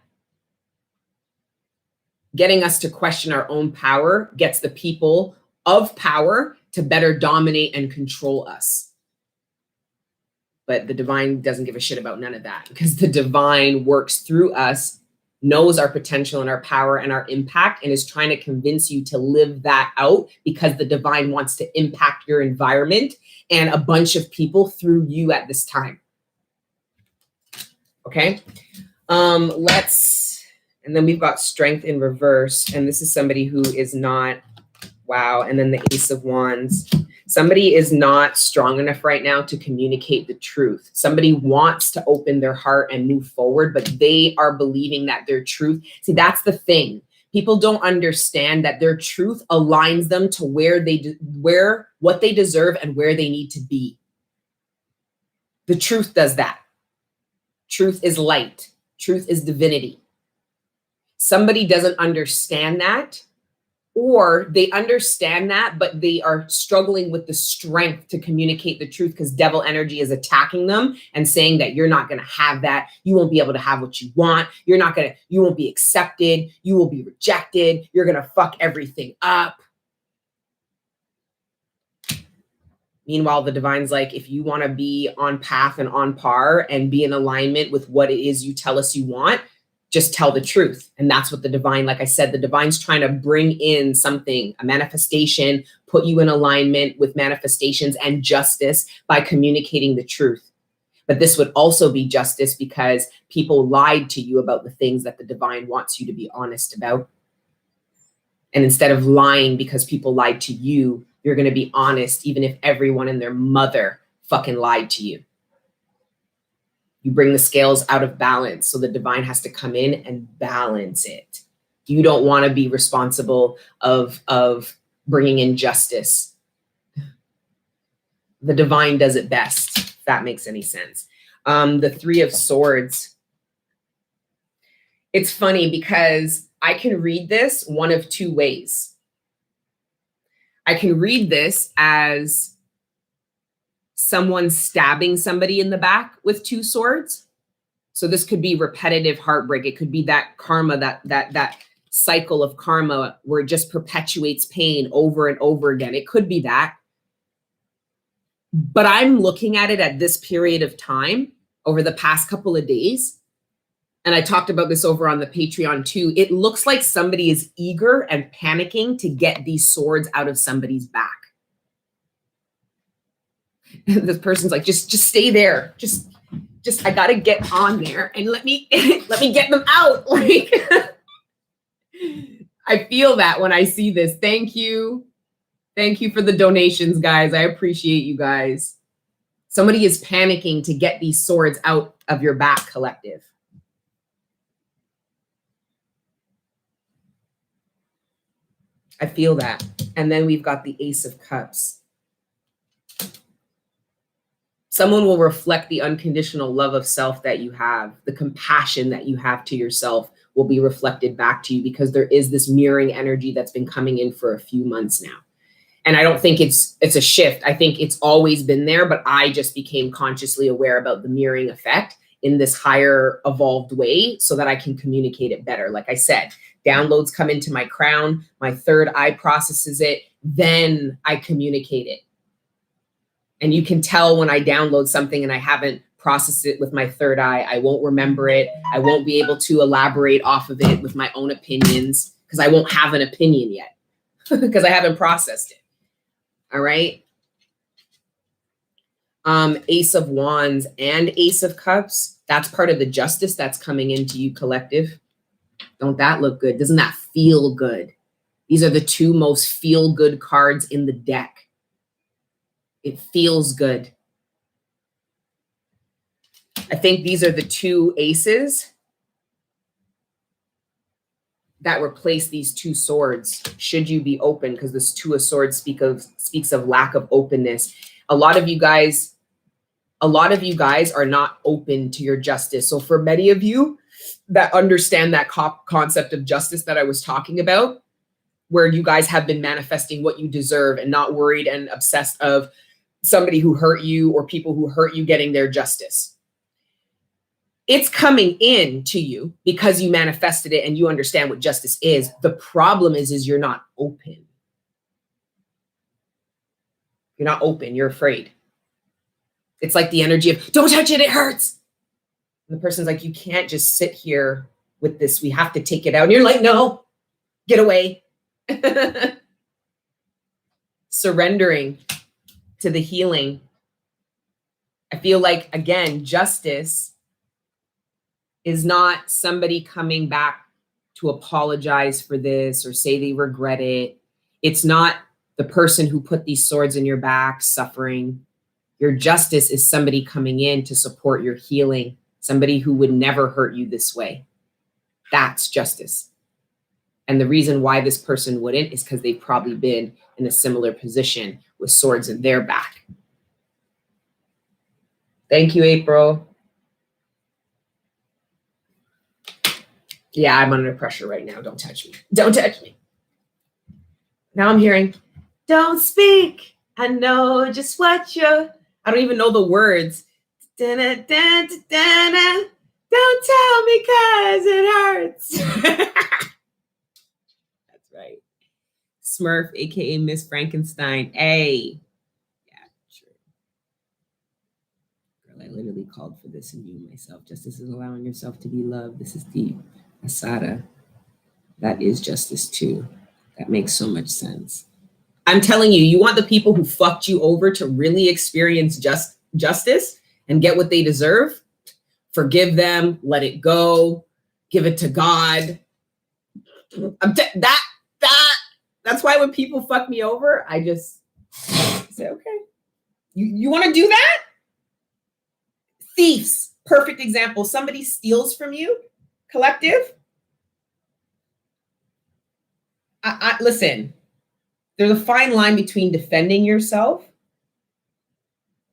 S1: Getting us to question our own power gets the people of power to better dominate and control us. But the divine doesn't give a shit about none of that, because the divine works through us, knows our potential and our power and our impact, and is trying to convince you to live that out, because the divine wants to impact your environment and a bunch of people through you at this time. Okay. And then we've got strength in reverse. And this is somebody who is not, wow. And then the Ace of Wands. Somebody is not strong enough right now to communicate the truth. Somebody wants to open their heart and move forward, but they are believing that their truth, see, that's the thing. People don't understand that their truth aligns them to what they deserve and where they need to be. The truth does that. Truth is light. Truth is divinity. Somebody doesn't understand that, or they understand that, but they are struggling with the strength to communicate the truth because devil energy is attacking them and saying that you're not going to have that. You won't be able to have what you want. You won't be accepted. You will be rejected. You're going to fuck everything up. Meanwhile, the divine's like, if you want to be on path and on par and be in alignment with what it is you tell us you want, just tell the truth. And that's what the divine, like I said, the divine's trying to bring in something, a manifestation, put you in alignment with manifestations and justice by communicating the truth. But this would also be justice because people lied to you about the things that the divine wants you to be honest about. And instead of lying because people lied to you, you're going to be honest, even if everyone and their mother fucking lied to you. You bring the scales out of balance, so the divine has to come in and balance it. You don't want to be responsible of bringing in justice. The divine does it best, if that makes any sense. The Three of Swords. It's funny because I can read this one of two ways. I can read this as someone stabbing somebody in the back with two swords. So this could be repetitive heartbreak. It could be that karma, that cycle of karma where it just perpetuates pain over and over again. It could be that. But I'm looking at it at this period of time over the past couple of days. And I talked about this over on the Patreon too. It looks like somebody is eager and panicking to get these swords out of somebody's back. This person's like, just stay there. Just I gotta get on there and let me get them out. Like, I feel that when I see this. Thank you. Thank you for the donations, guys. I appreciate you guys. Somebody is panicking to get these swords out of your back, collective. I feel that. And then we've got the Ace of Cups. Someone will reflect the unconditional love of self that you have. The compassion that you have to yourself will be reflected back to you because there is this mirroring energy that's been coming in for a few months now. And I don't think it's a shift. I think it's always been there, but I just became consciously aware about the mirroring effect in this higher evolved way so that I can communicate it better. Like I said, downloads come into my crown, my third eye processes it, then I communicate it. And you can tell when I download something and I haven't processed it with my third eye, I won't remember it. I won't be able to elaborate off of it with my own opinions because I won't have an opinion yet because I haven't processed it. All right. Ace of Wands and Ace of Cups. That's part of the justice that's coming into you, collective. Don't that look good? Doesn't that feel good? These are the two most feel good cards in the deck. It feels good. I think these are the two aces that replace these two swords. Should you be open? Because this two of swords speaks of lack of openness. A lot of you guys are not open to your justice. So for many of you that understand that concept of justice that I was talking about, where you guys have been manifesting what you deserve and not worried and obsessed of somebody who hurt you or people who hurt you getting their justice. It's coming in to you because you manifested it and you understand what justice is. The problem is you're not open. You're not open. You're afraid. It's like the energy of, don't touch it, it hurts. And the person's like, you can't just sit here with this. We have to take it out. And you're like, no, get away. Surrendering to the healing. I feel like, again, justice is not somebody coming back to apologize for this or say they regret it. It's not the person who put these swords in your back suffering. Your justice is somebody coming in to support your healing, somebody who would never hurt you this way. That's justice. And the reason why this person wouldn't is because they've probably been in a similar position with swords in their back. Thank you, April. Yeah, I'm under pressure right now. Don't touch me. Don't touch me. Now I'm hearing, don't speak. I know just what you're... I don't even know the words. Don't tell me because it hurts. That's right. Smurf, aka Miss Frankenstein. Hey. Yeah, sure. Girl, I literally called for this in you myself. Justice is allowing yourself to be loved. This is deep. Asada. That is justice too. That makes so much sense. I'm telling you, you want the people who fucked you over to really experience justice and get what they deserve? Forgive them, let it go, give it to God. That's why when people fuck me over, I just say, okay. You want to do that? Thieves, perfect example. Somebody steals from you, collective. Listen, there's a fine line between defending yourself,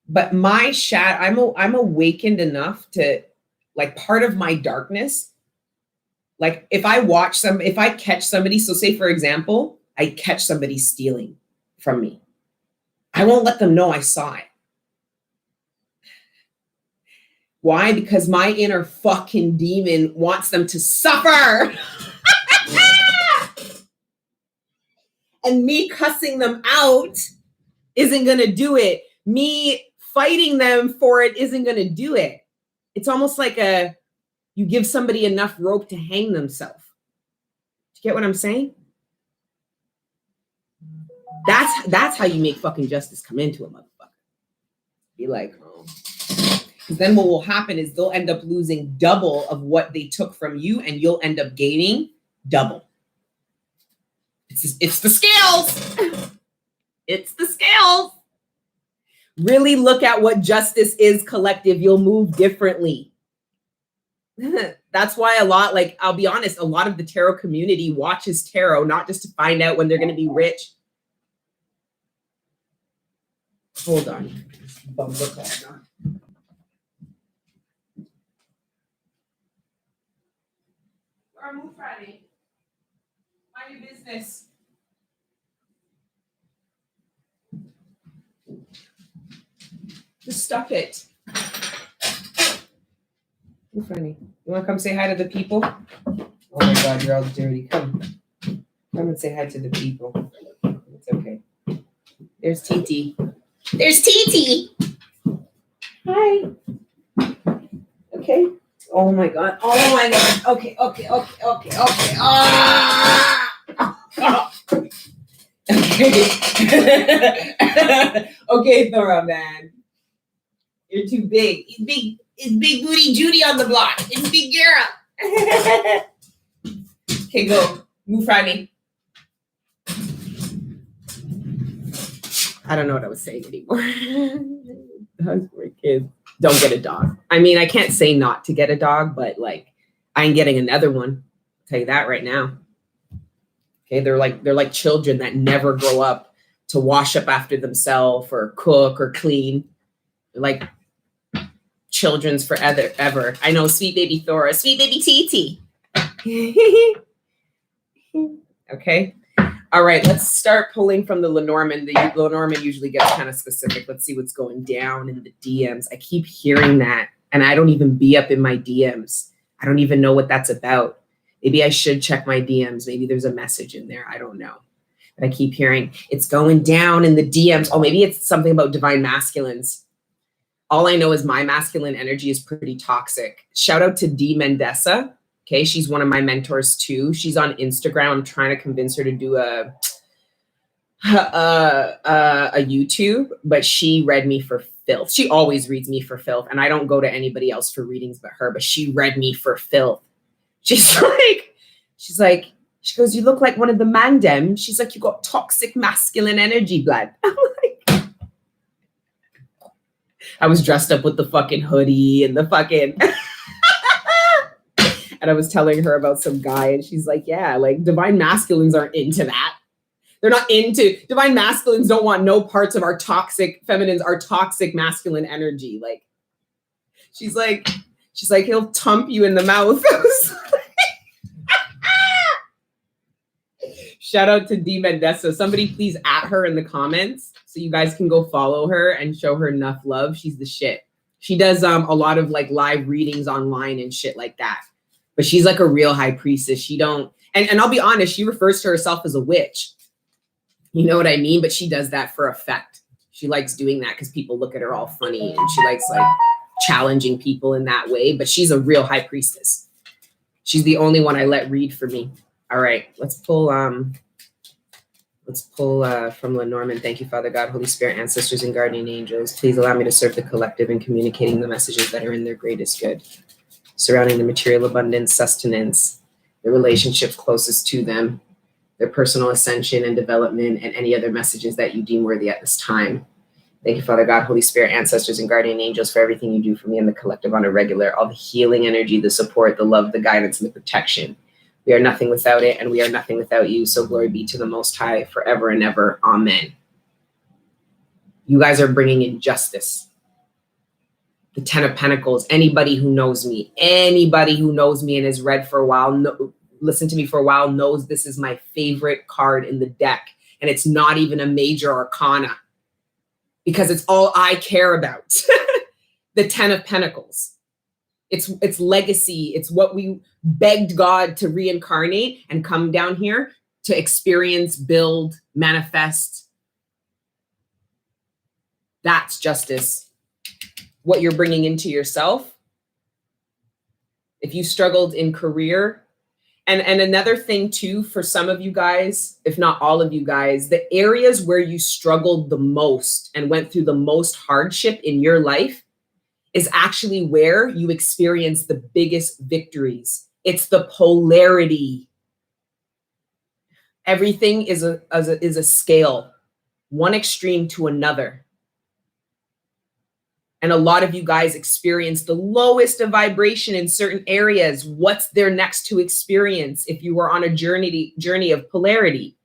S1: but I'm awakened enough to, like, part of my darkness, like if I catch somebody, so say for example, I catch somebody stealing from me, I won't let them know I saw it. Why? Because my inner fucking demon wants them to suffer. And me cussing them out isn't going to do it. Me fighting them for it isn't going to do it. It's almost like you give somebody enough rope to hang themselves. Do you get what I'm saying? That's how you make fucking justice come into a motherfucker. Be like, oh. Because then what will happen is they'll end up losing double of what they took from you, and you'll end up gaining double. It's the scales. It's the scales. Really look at what justice is, collective. You'll move differently. That's why I'll be honest, a lot of the tarot community watches tarot, not just to find out when they're going to be rich. Hold on. Bumper call. Move Friday. Mind your business. Just stop it. Move Friday. You want to come say hi to the people? Oh my God, you're all dirty. Come and say hi to the people. It's okay. There's TT. There's TT. Hi. Okay. Oh my God. Oh my God. Okay. Okay. Okay, Thora, man. You're too big. It's big booty Judy on the block. It's big girl. Okay, go. Move Friday. I don't know what I was saying anymore. That's for kids. don't get a dog. I mean, I can't say not to get a dog, but like, I ain't getting another one. I'll tell you that right now. Okay, they're like children that never grow up to wash up after themselves or cook or clean. They're like children's forever ever. I know, sweet baby Thora, sweet baby Titi. Okay. All right, let's start pulling from the Lenormand. The Lenormand usually gets kind of specific. Let's see what's going down in the DMs. I keep hearing that, and I don't even be up in my DMs. I don't even know what that's about. Maybe I should check my DMs. Maybe there's a message in there. I don't know. But I keep hearing it's going down in the DMs. Oh, maybe it's something about divine masculines. All I know is my masculine energy is pretty toxic. Shout out to D. Mendesa. Okay, she's one of my mentors too. She's on Instagram. I'm trying to convince her to do a YouTube, but she read me for filth. She always reads me for filth, and I don't go to anybody else for readings but her. But she read me for filth. She goes, you look like one of the Mending. She's like, you got toxic masculine energy, blood. I'm like, I was dressed up with the fucking hoodie and the fucking. And I was telling her about some guy, and she's like, yeah, like divine masculines aren't into that. They're not into, divine masculines don't want no parts of our toxic feminines, our toxic masculine energy. Like, she's like, he'll tump you in the mouth. Shout out to D. Mendesa. Somebody please at her in the comments so you guys can go follow her and show her enough love. She's the shit. She does a lot of like live readings online and shit like that. But she's like a real high priestess. She don't, and I'll be honest, she refers to herself as a witch. You know what I mean? But she does that for effect. She likes doing that because people look at her all funny, and she likes like challenging people in that way. But she's a real high priestess. She's the only one I let read for me. All right, let's pull from Lenormand. Thank you, Father God, Holy Spirit, ancestors, and guardian angels. Please allow me to serve the collective in communicating the messages that are in their greatest good, surrounding the material abundance, sustenance, the relationships closest to them, their personal ascension and development, and any other messages that you deem worthy at this time. Thank you, Father God, Holy Spirit, ancestors, and guardian angels for everything you do for me and the collective on a regular, all the healing energy, the support, the love, the guidance, and the protection. We are nothing without it, and we are nothing without you. So glory be to the Most High forever and ever. Amen. You guys are bringing in justice. The Ten of Pentacles. Anybody who knows me and has read for a while, listened to me for a while, knows this is my favorite card in the deck. And it's not even a major arcana because it's all I care about. The Ten of Pentacles. It's legacy. It's what we begged God to reincarnate and come down here to experience, build, manifest. That's justice. What you're bringing into yourself. If you struggled in career, and another thing too, for some of you guys, if not all of you guys, the areas where you struggled the most and went through the most hardship in your life is actually where you experience the biggest victories. It's the polarity. Everything is a scale, one extreme to another. And a lot of you guys experience the lowest of vibration in certain areas. What's there next to experience if you were on a journey of polarity?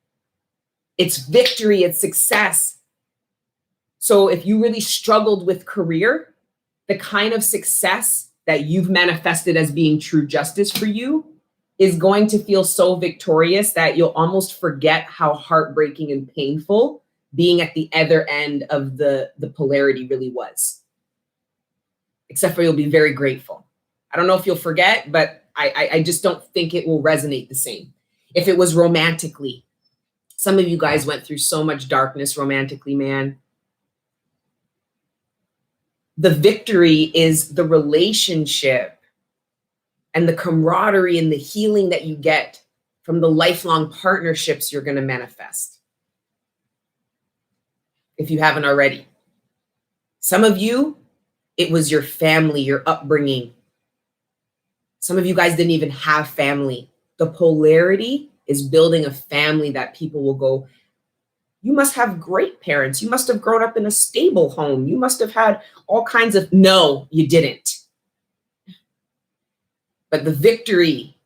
S1: It's victory, it's success. So if you really struggled with career, the kind of success that you've manifested as being true justice for you is going to feel so victorious that you'll almost forget how heartbreaking and painful being at the other end of the polarity really was. Except for you'll be very grateful. I don't know if you'll forget, but I just don't think it will resonate the same. If it was romantically, some of you guys went through so much darkness romantically, man. The victory is the relationship and the camaraderie and the healing that you get from the lifelong partnerships you're going to manifest. If you haven't already. Some of you, it was your family, your upbringing. Some of you guys didn't even have family. The polarity is building a family that people will go, You must have great parents. You must have grown up in a stable home. You must have had all kinds of, no, you didn't. But the victory,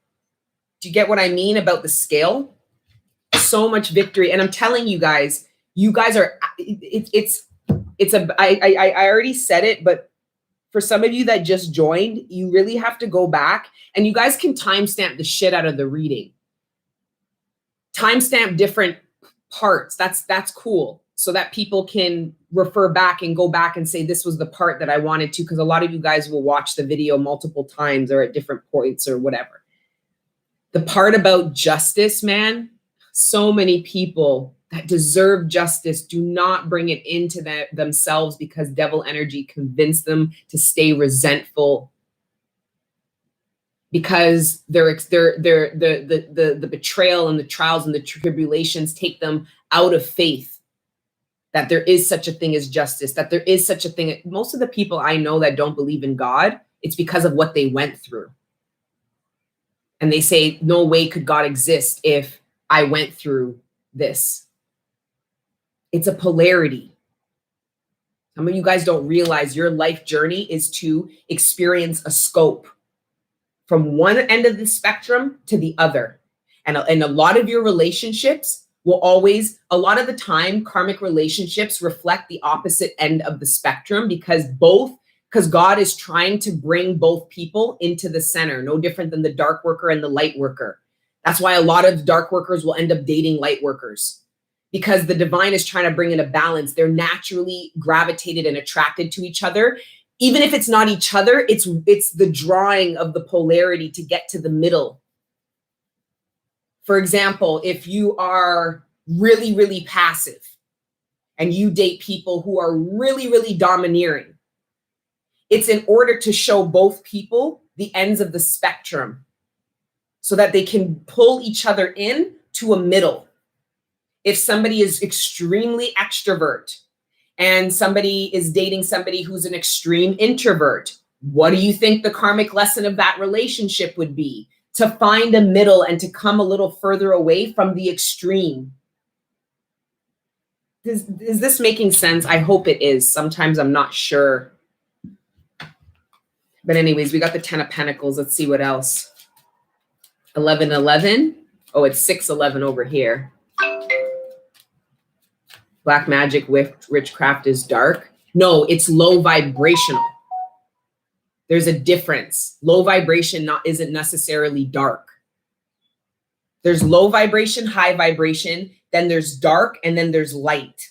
S1: do you get what I mean about the scale? So much victory. And I'm telling you guys are, I already said it, but for some of you that just joined, you really have to go back, and you guys can timestamp the shit out of the reading. Timestamp different parts. That's cool. So that people can refer back and go back and say, this was the part that I wanted to, because a lot of you guys will watch the video multiple times or at different points or whatever. The part about justice, man, so many people that deserve justice do not bring it into themselves because devil energy convinced them to stay resentful, because the betrayal and the trials and the tribulations take them out of faith that there is such a thing as justice, that there is such a thing. Most of the people I know that don't believe in God, it's because of what they went through. And they say, no way could God exist if I went through this. It's a polarity. Some of you guys don't realize your life journey is to experience a scope from one end of the spectrum to the other. And a lot of your relationships will always, a lot of the time, karmic relationships reflect the opposite end of the spectrum, because God is trying to bring both people into the center, no different than the dark worker and the light worker. That's why a lot of dark workers will end up dating light workers, because the divine is trying to bring in a balance. They're naturally gravitated and attracted to each other. Even if it's not each other, it's the drawing of the polarity to get to the middle. For example, if you are really, really passive and you date people who are really, really domineering, it's in order to show both people the ends of the spectrum so that they can pull each other in to a middle. If somebody is extremely extrovert and somebody is dating somebody who's an extreme introvert, what do you think the karmic lesson of that relationship would be? To find a middle and to come a little further away from the extreme. Is this making sense? I hope it is. Sometimes I'm not sure. But anyways, we got the 10 of Pentacles. Let's see what else. 1111. Oh, it's 611 over here. Black magic with witchcraft is dark. No, it's low vibrational. There's a difference. Low vibration isn't necessarily dark. There's low vibration, high vibration, then there's dark, and then there's light.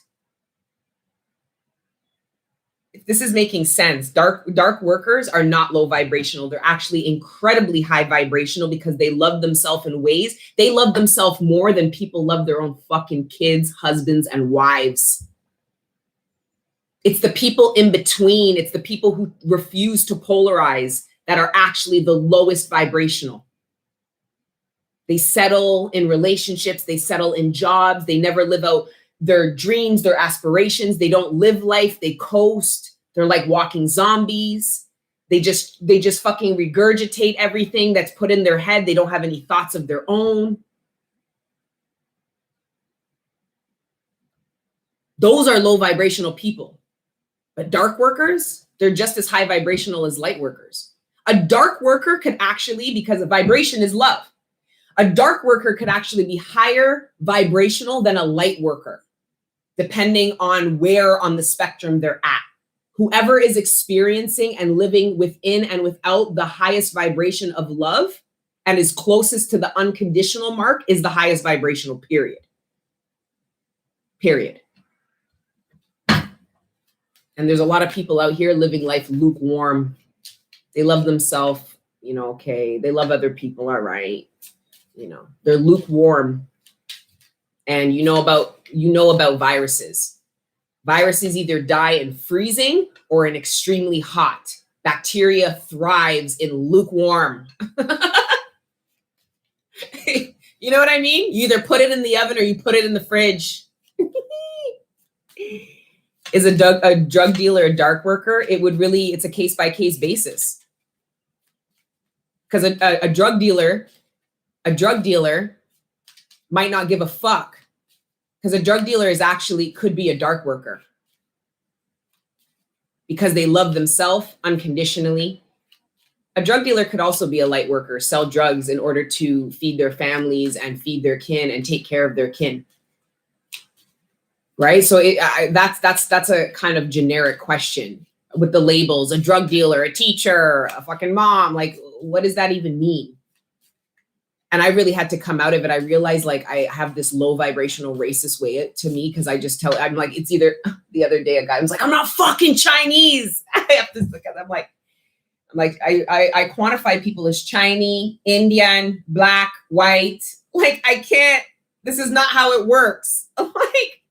S1: If this is making sense, dark workers are not low vibrational. They're actually incredibly high vibrational because they love themselves in ways. They love themselves more than people love their own fucking kids, husbands, and wives. It's the people in between. It's the people who refuse to polarize that are actually the lowest vibrational. They settle in relationships. They settle in jobs. They never live out their dreams, their aspirations. They don't live life. They coast. They're like walking zombies. They just fucking regurgitate everything that's put in their head. They don't have any thoughts of their own. Those are low vibrational people. But dark workers, they're just as high vibrational as light workers. A dark worker could actually, because a vibration is love, a dark worker could actually be higher vibrational than a light worker, depending on where on the spectrum they're at. Whoever is experiencing and living within and without the highest vibration of love and is closest to the unconditional mark is the highest vibrational, period. Period. And there's a lot of people out here living life lukewarm. They love themselves, okay. They love other people, all right. They're lukewarm. And you know about viruses. Viruses either die in freezing or in extremely hot. Bacteria thrives in lukewarm. You know what I mean? You either put it in the oven or you put it in the fridge. Is a drug dealer a dark worker? It's a case-by-case basis. Because a drug dealer might not give a fuck Because a drug dealer is actually could be a dark worker because they love themselves unconditionally. A drug dealer could also be a light worker, sell drugs in order to feed their families and feed their kin and take care of their kin. Right? So that's a kind of generic question with the labels, a drug dealer, a teacher, a fucking mom. Like, what does that even mean? And I really had to come out of it. I realized like I have this low vibrational racist way to me because I just tell, I'm like, it's either the other day a guy was like, I'm not fucking Chinese. I have this because I'm like, I quantify people as Chinese, Indian, black, white. Like I can't, this is not how it works. I'm like,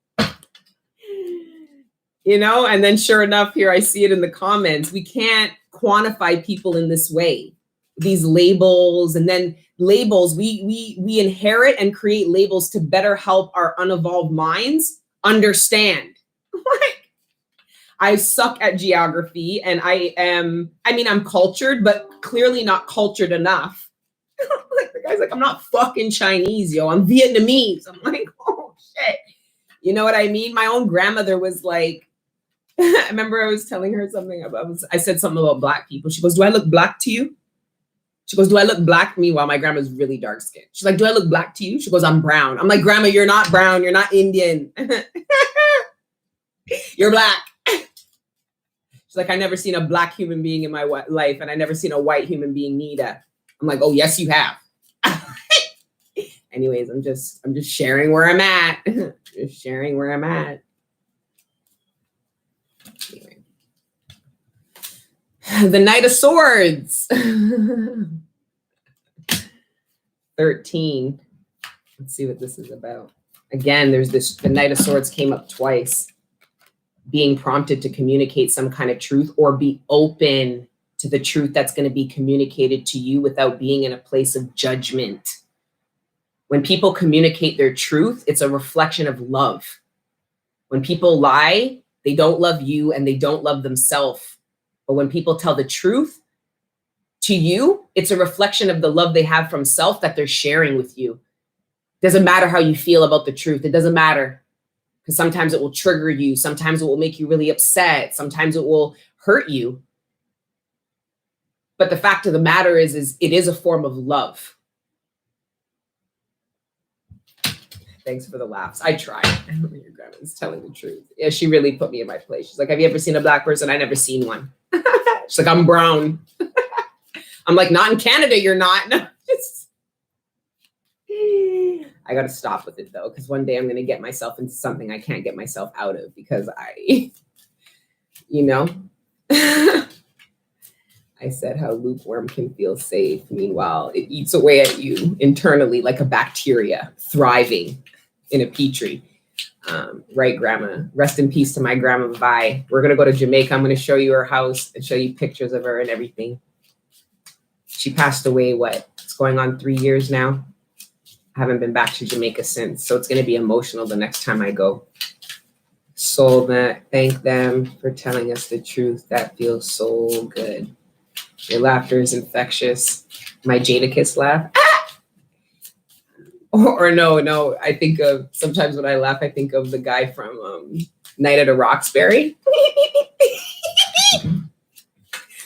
S1: you know, and then sure enough, here I see it in the comments. We can't quantify people in this way. These labels and then labels, we inherit and create labels to better help our unevolved minds understand. Like, I suck at geography and I'm cultured, but clearly not cultured enough. Like the guy's like, I'm not fucking Chinese, yo, I'm Vietnamese. I'm like, oh shit. You know what I mean? My own grandmother was like, I remember I was telling her something about, I said something about black people. She goes, do I look black to you? She goes, do I look black? Meanwhile, my grandma's really dark skinned. She's like, do I look black to you? She goes, I'm brown. I'm like, Grandma, you're not brown. You're not Indian. You're black. She's like, I never seen a black human being in my life, and I never seen a white human being neither. I'm like, oh, yes, you have. Anyways, I'm just sharing where I'm at. Just sharing where I'm at. Anyway. The Knight of Swords. 13. Let's see what this is about. Again, there's this, the Knight of Swords came up twice. Being prompted to communicate some kind of truth or be open to the truth that's going to be communicated to you without being in a place of judgment. When people communicate their truth, it's a reflection of love. When people lie, they don't love you and they don't love themselves. But when people tell the truth to you, it's a reflection of the love they have from self that they're sharing with you. Doesn't matter how you feel about the truth. It doesn't matter. Because sometimes it will trigger you. Sometimes it will make you really upset. Sometimes it will hurt you. But the fact of the matter is it is a form of love. Thanks for the laughs. I tried. Your grandma's telling the truth. Yeah, she really put me in my place. She's like, have you ever seen a black person? I never seen one. She's like, I'm brown. I'm like, not in Canada, you're not. No, I got to stop with it though, because one day I'm going to get myself into something I can't get myself out of because you know, I said how lukewarm can feel safe. Meanwhile, it eats away at you internally like a bacteria thriving in a petri. Right, Grandma. Rest in peace to my grandma. Bye. We're going to go to Jamaica. I'm going to show you her house and show you pictures of her and everything. She passed away, it's going on 3 years now. I haven't been back to Jamaica since, so it's going to be emotional the next time I go. So thank them for telling us the truth. That feels so good. Your laughter is infectious. My Jadakiss laugh. Ah! Or no, I think of, sometimes when I laugh, I think of the guy from Night at a Roxbury.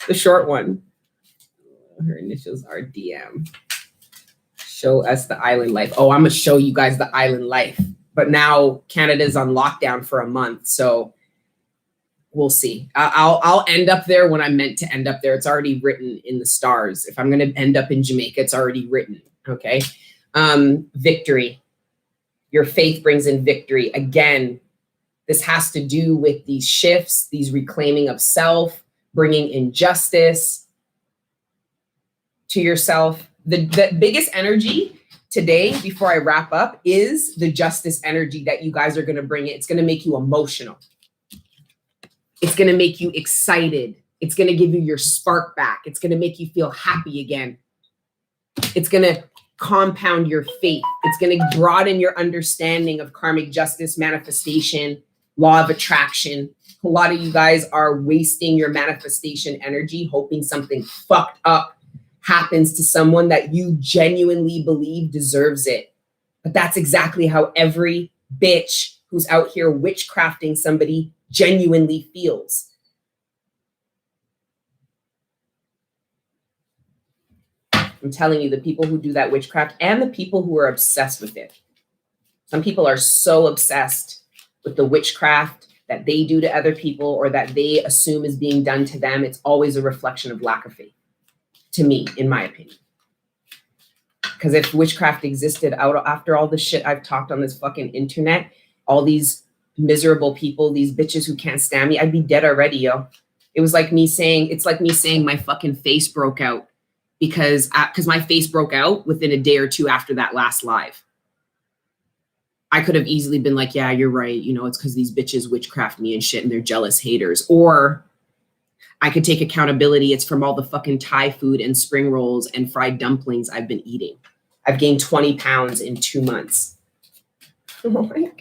S1: The short one. Her initials are DM. Show us the island life. Oh, I'm going to show you guys the island life. But now Canada's on lockdown for a month, so we'll see. I'll end up there when I'm meant to end up there. It's already written in the stars. If I'm going to end up in Jamaica, it's already written. Okay. Victory. Your faith brings in victory. Again, this has to do with these shifts, these reclaiming of self, bringing in justice to yourself. The biggest energy today, before I wrap up, is the justice energy that you guys are going to bring in. It's going to make you emotional. It's going to make you excited. It's going to give you your spark back. It's going to make you feel happy again. It's going to compound your faith. It's going to broaden your understanding of karmic justice, manifestation, law of attraction. A lot of you guys are wasting your manifestation energy, hoping something fucked up happens to someone that you genuinely believe deserves it. But that's exactly how every bitch who's out here witchcrafting somebody genuinely feels. I'm telling you, the people who do that witchcraft and the people who are obsessed with it. Some people are so obsessed with the witchcraft that they do to other people or that they assume is being done to them. It's always a reflection of lack of faith, to me, in my opinion. Because if witchcraft existed out after all the shit I've talked on this fucking internet, all these miserable people, these bitches who can't stand me, I'd be dead already, yo. It's like me saying my fucking face broke out because my face broke out within a day or two after that last live. I could have easily been like, yeah, you're right. You know, it's because these bitches witchcraft me and shit and they're jealous haters. Or I could take accountability. It's from all the fucking Thai food and spring rolls and fried dumplings I've been eating. I've gained 20 pounds in 2 months. Oh my God.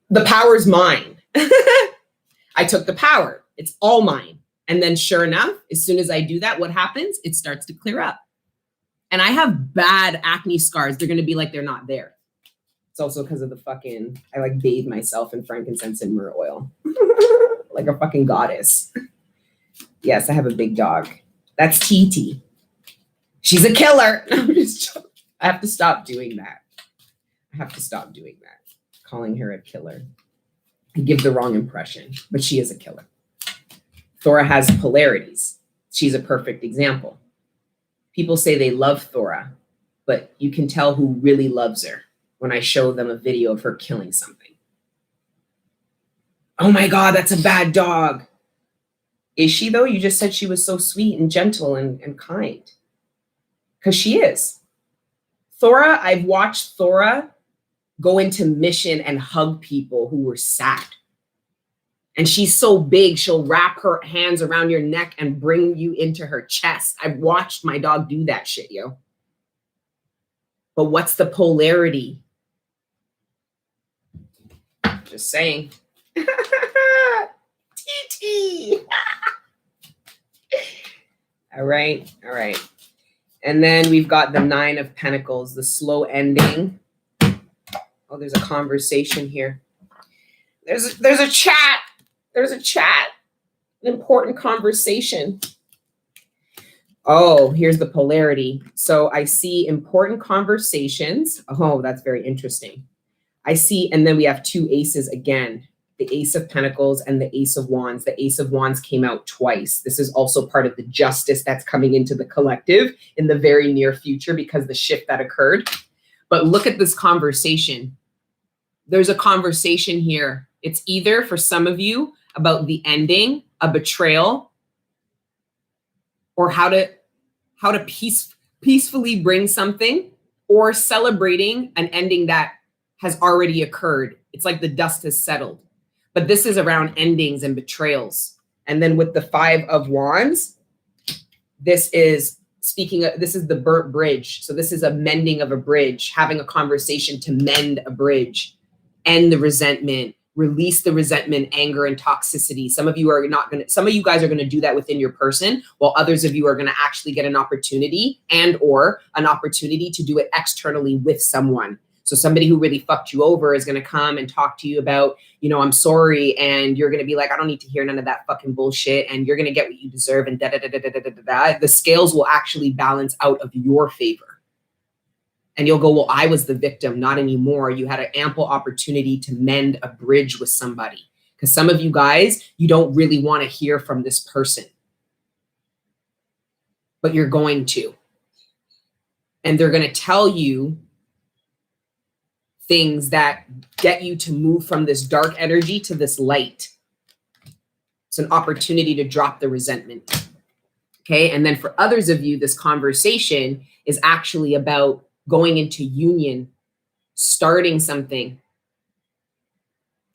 S1: The power's mine. I took the power. It's all mine. And then sure enough, as soon as I do that, what happens? It starts to clear up. And I have bad acne scars. They're going to be like they're not there. It's also because of the fucking, I like bathe myself in frankincense and myrrh oil. Like a fucking goddess. Yes, I have a big dog. That's TT. She's a killer. I have to stop doing that. Calling her a killer. I give the wrong impression, but she is a killer. Thora has polarities. She's a perfect example. People say they love Thora, but you can tell who really loves her when I show them a video of her killing something. Oh my God, that's a bad dog. Is she though? You just said she was so sweet and gentle and kind. Because she is. Thora, I've watched Thora go into mission and hug people who were sad. And she's so big, she'll wrap her hands around your neck and bring you into her chest. I've watched my dog do that shit, yo. But what's the polarity? Just saying. TT. All right. And then we've got the 9 of Pentacles, the slow ending. Oh, there's a conversation here. There's a chat. An important conversation. Oh, here's the polarity. So I see important conversations. Oh, that's very interesting. I see, and then we have 2 aces again, the Ace of Pentacles and the Ace of Wands. The Ace of Wands came out twice. This is also part of the justice that's coming into the collective in the very near future because the shift that occurred. But look at this conversation. There's a conversation here. It's either for some of you about the ending, a betrayal, or how to peacefully bring something, or celebrating an ending that has already occurred. It's like the dust has settled. But this is around endings and betrayals. And then with the 5 of Wands, this is the burnt bridge. So this is a mending of a bridge, having a conversation to mend a bridge, end the resentment, release the resentment, anger, and toxicity. Some of you guys are going to do that within your person, while others of you are going to actually get an opportunity to do it externally with someone. So somebody who really fucked you over is going to come and talk to you about, I'm sorry. And you're going to be like, I don't need to hear none of that fucking bullshit. And you're going to get what you deserve. And the scales will actually balance out of your favor. And you'll go, well, I was the victim, not anymore. You had an ample opportunity to mend a bridge with somebody. Because some of you guys, you don't really want to hear from this person. But you're going to. And they're going to tell you things that get you to move from this dark energy to this light. It's an opportunity to drop the resentment. Okay. And then for others of you, this conversation is actually about going into union, starting something.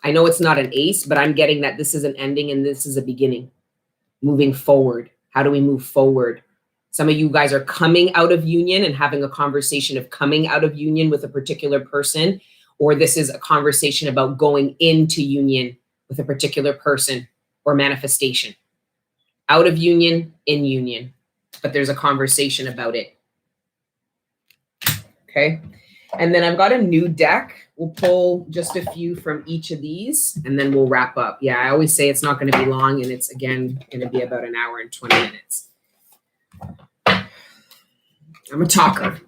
S1: I know it's not an ace, but I'm getting that this is an ending and this is a beginning. Moving forward. How do we move forward? Some of you guys are coming out of union and having a conversation of coming out of union with a particular person, or this is a conversation about going into union with a particular person or manifestation. Out of union, in union, but there's a conversation about it. Okay. And then I've got a new deck. We'll pull just a few from each of these and then we'll wrap up. Yeah, I always say it's not going to be long and it's, again, going to be about an hour and 20 minutes. I'm a talker.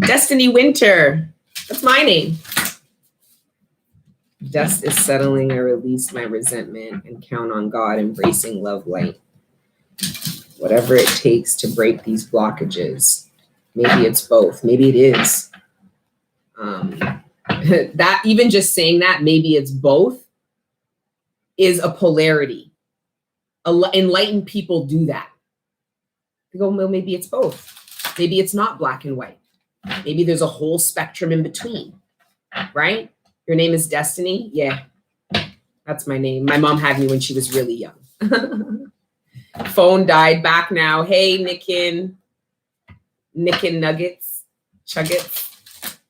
S1: Destiny Winter. That's my name. Dust is settling. I release my resentment and count on God, embracing love light. Whatever it takes to break these blockages. Maybe it's both. Maybe it is. That even just saying that, maybe it's both, is a polarity. Enlightened people do that. They go, well, maybe it's both. Maybe it's not black and white. Maybe there's a whole spectrum in between, right? Your name is Destiny? Yeah, that's my name. My mom had me when she was really young. Phone died, back now. Hey, Nicken Nuggets, Chuggets.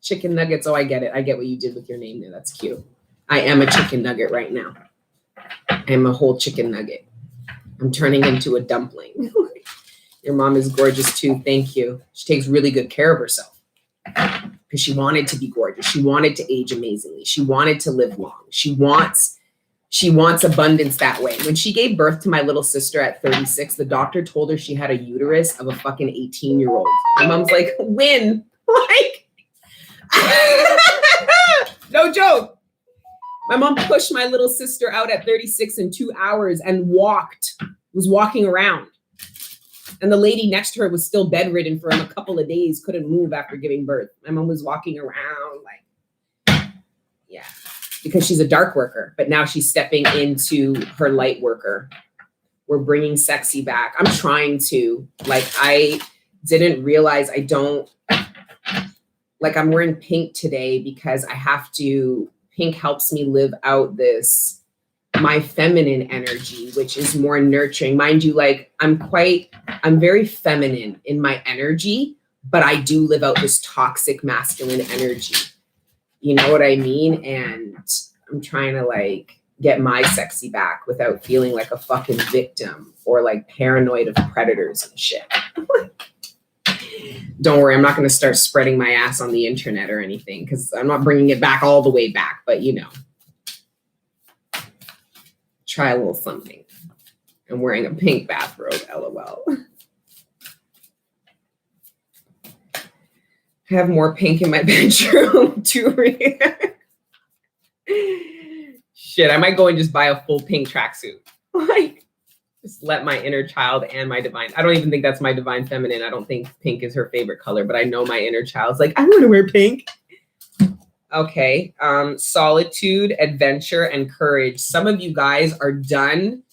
S1: Chicken nuggets. Oh, I get it. I get what you did with your name there. That's cute. I am a chicken nugget right now. I am a whole chicken nugget. I'm turning into a dumpling. Your mom is gorgeous too. Thank you. She takes really good care of herself because she wanted to be gorgeous. She wanted to age amazingly. She wanted to live long. She wants abundance that way. When she gave birth to my little sister at 36, the doctor told her she had a uterus of a fucking 18-year-old. My mom's like, when? Like, no joke. My mom pushed my little sister out at 36 in 2 hours and was walking around. And the lady next to her was still bedridden for a couple of days, couldn't move after giving birth. My mom was walking around like, yeah, because she's a dark worker, but now she's stepping into her light worker. We're bringing sexy back. I'm trying to, like, I didn't realize I'm wearing pink today because I have to, pink helps me live out my feminine energy, which is more nurturing. Mind you, like I'm very feminine in my energy, but I do live out this toxic masculine energy. You know what I mean? And I'm trying to like get my sexy back without feeling like a fucking victim or like paranoid of predators and shit. Don't worry, I'm not going to start spreading my ass on the internet or anything because I'm not bringing it back all the way back, but you know, try a little something. I'm wearing a pink bathrobe, LOL. I have more pink in my bedroom too. Shit, I might go and just buy a full pink tracksuit. Like, just let my inner child and my divine, I don't even think that's my divine feminine. I don't think pink is her favorite color, but I know my inner child's like, I want to wear pink. Okay. Solitude, adventure, and courage. Some of you guys are done.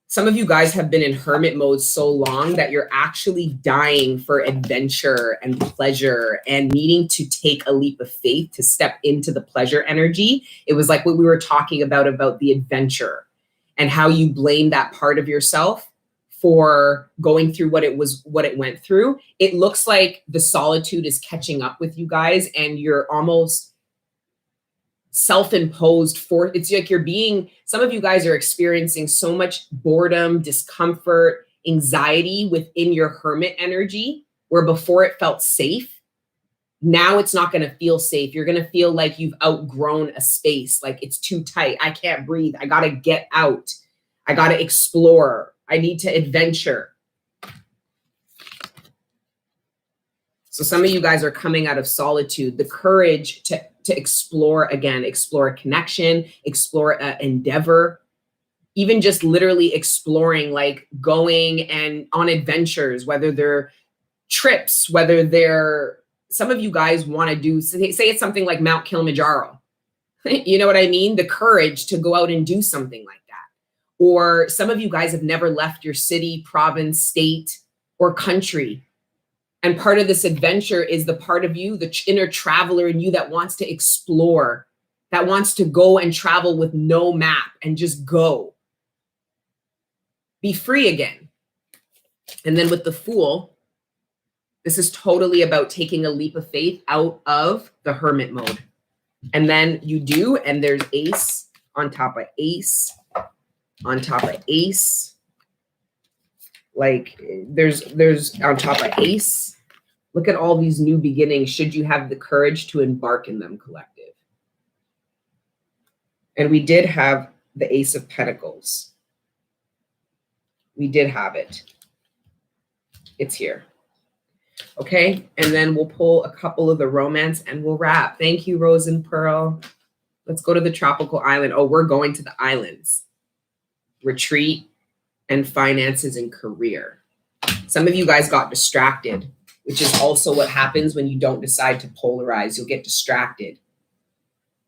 S1: Some of you guys have been in hermit mode so long that you're actually dying for adventure and pleasure and needing to take a leap of faith to step into the pleasure energy. It was like what we were talking about the adventure and how you blame that part of yourself for going through what it went through. It looks like the solitude is catching up with you guys and you're almost self-imposed it's like some of you guys are experiencing so much boredom, discomfort, anxiety within your hermit energy, where before it felt safe. Now it's not going to feel safe. You're going to feel like you've outgrown a space, like it's too tight. I can't breathe. I got to get out. I got to explore. I need to adventure. So some of you guys are coming out of solitude, the courage to explore again, explore a connection, explore an endeavor, even just literally exploring, like going and on adventures, whether they're trips, whether they're, some of you guys want to do, say it's something like Mount Kilimanjaro. You know what I mean? The courage to go out and do something like that. Or some of you guys have never left your city, province, state, or country. And part of this adventure is the part of you, the inner traveler in you that wants to explore, that wants to go and travel with no map and just go. Be free again. And then with the Fool, this is totally about taking a leap of faith out of the hermit mode. And then you do, and there's ace on top of ace, on top of ace. Like there's on top of ace, Look at all these new beginnings. Should you have the courage to embark in them, collective? And we did have the Ace of Pentacles. We did have it. It's here. Okay, and then we'll pull a couple of the romance and we'll wrap. Thank you, Rose and Pearl. Let's go to the tropical island. Oh, we're going to the islands. Retreat and finances and career. Some of you guys got distracted, which is also what happens when you don't decide to polarize. You'll get distracted.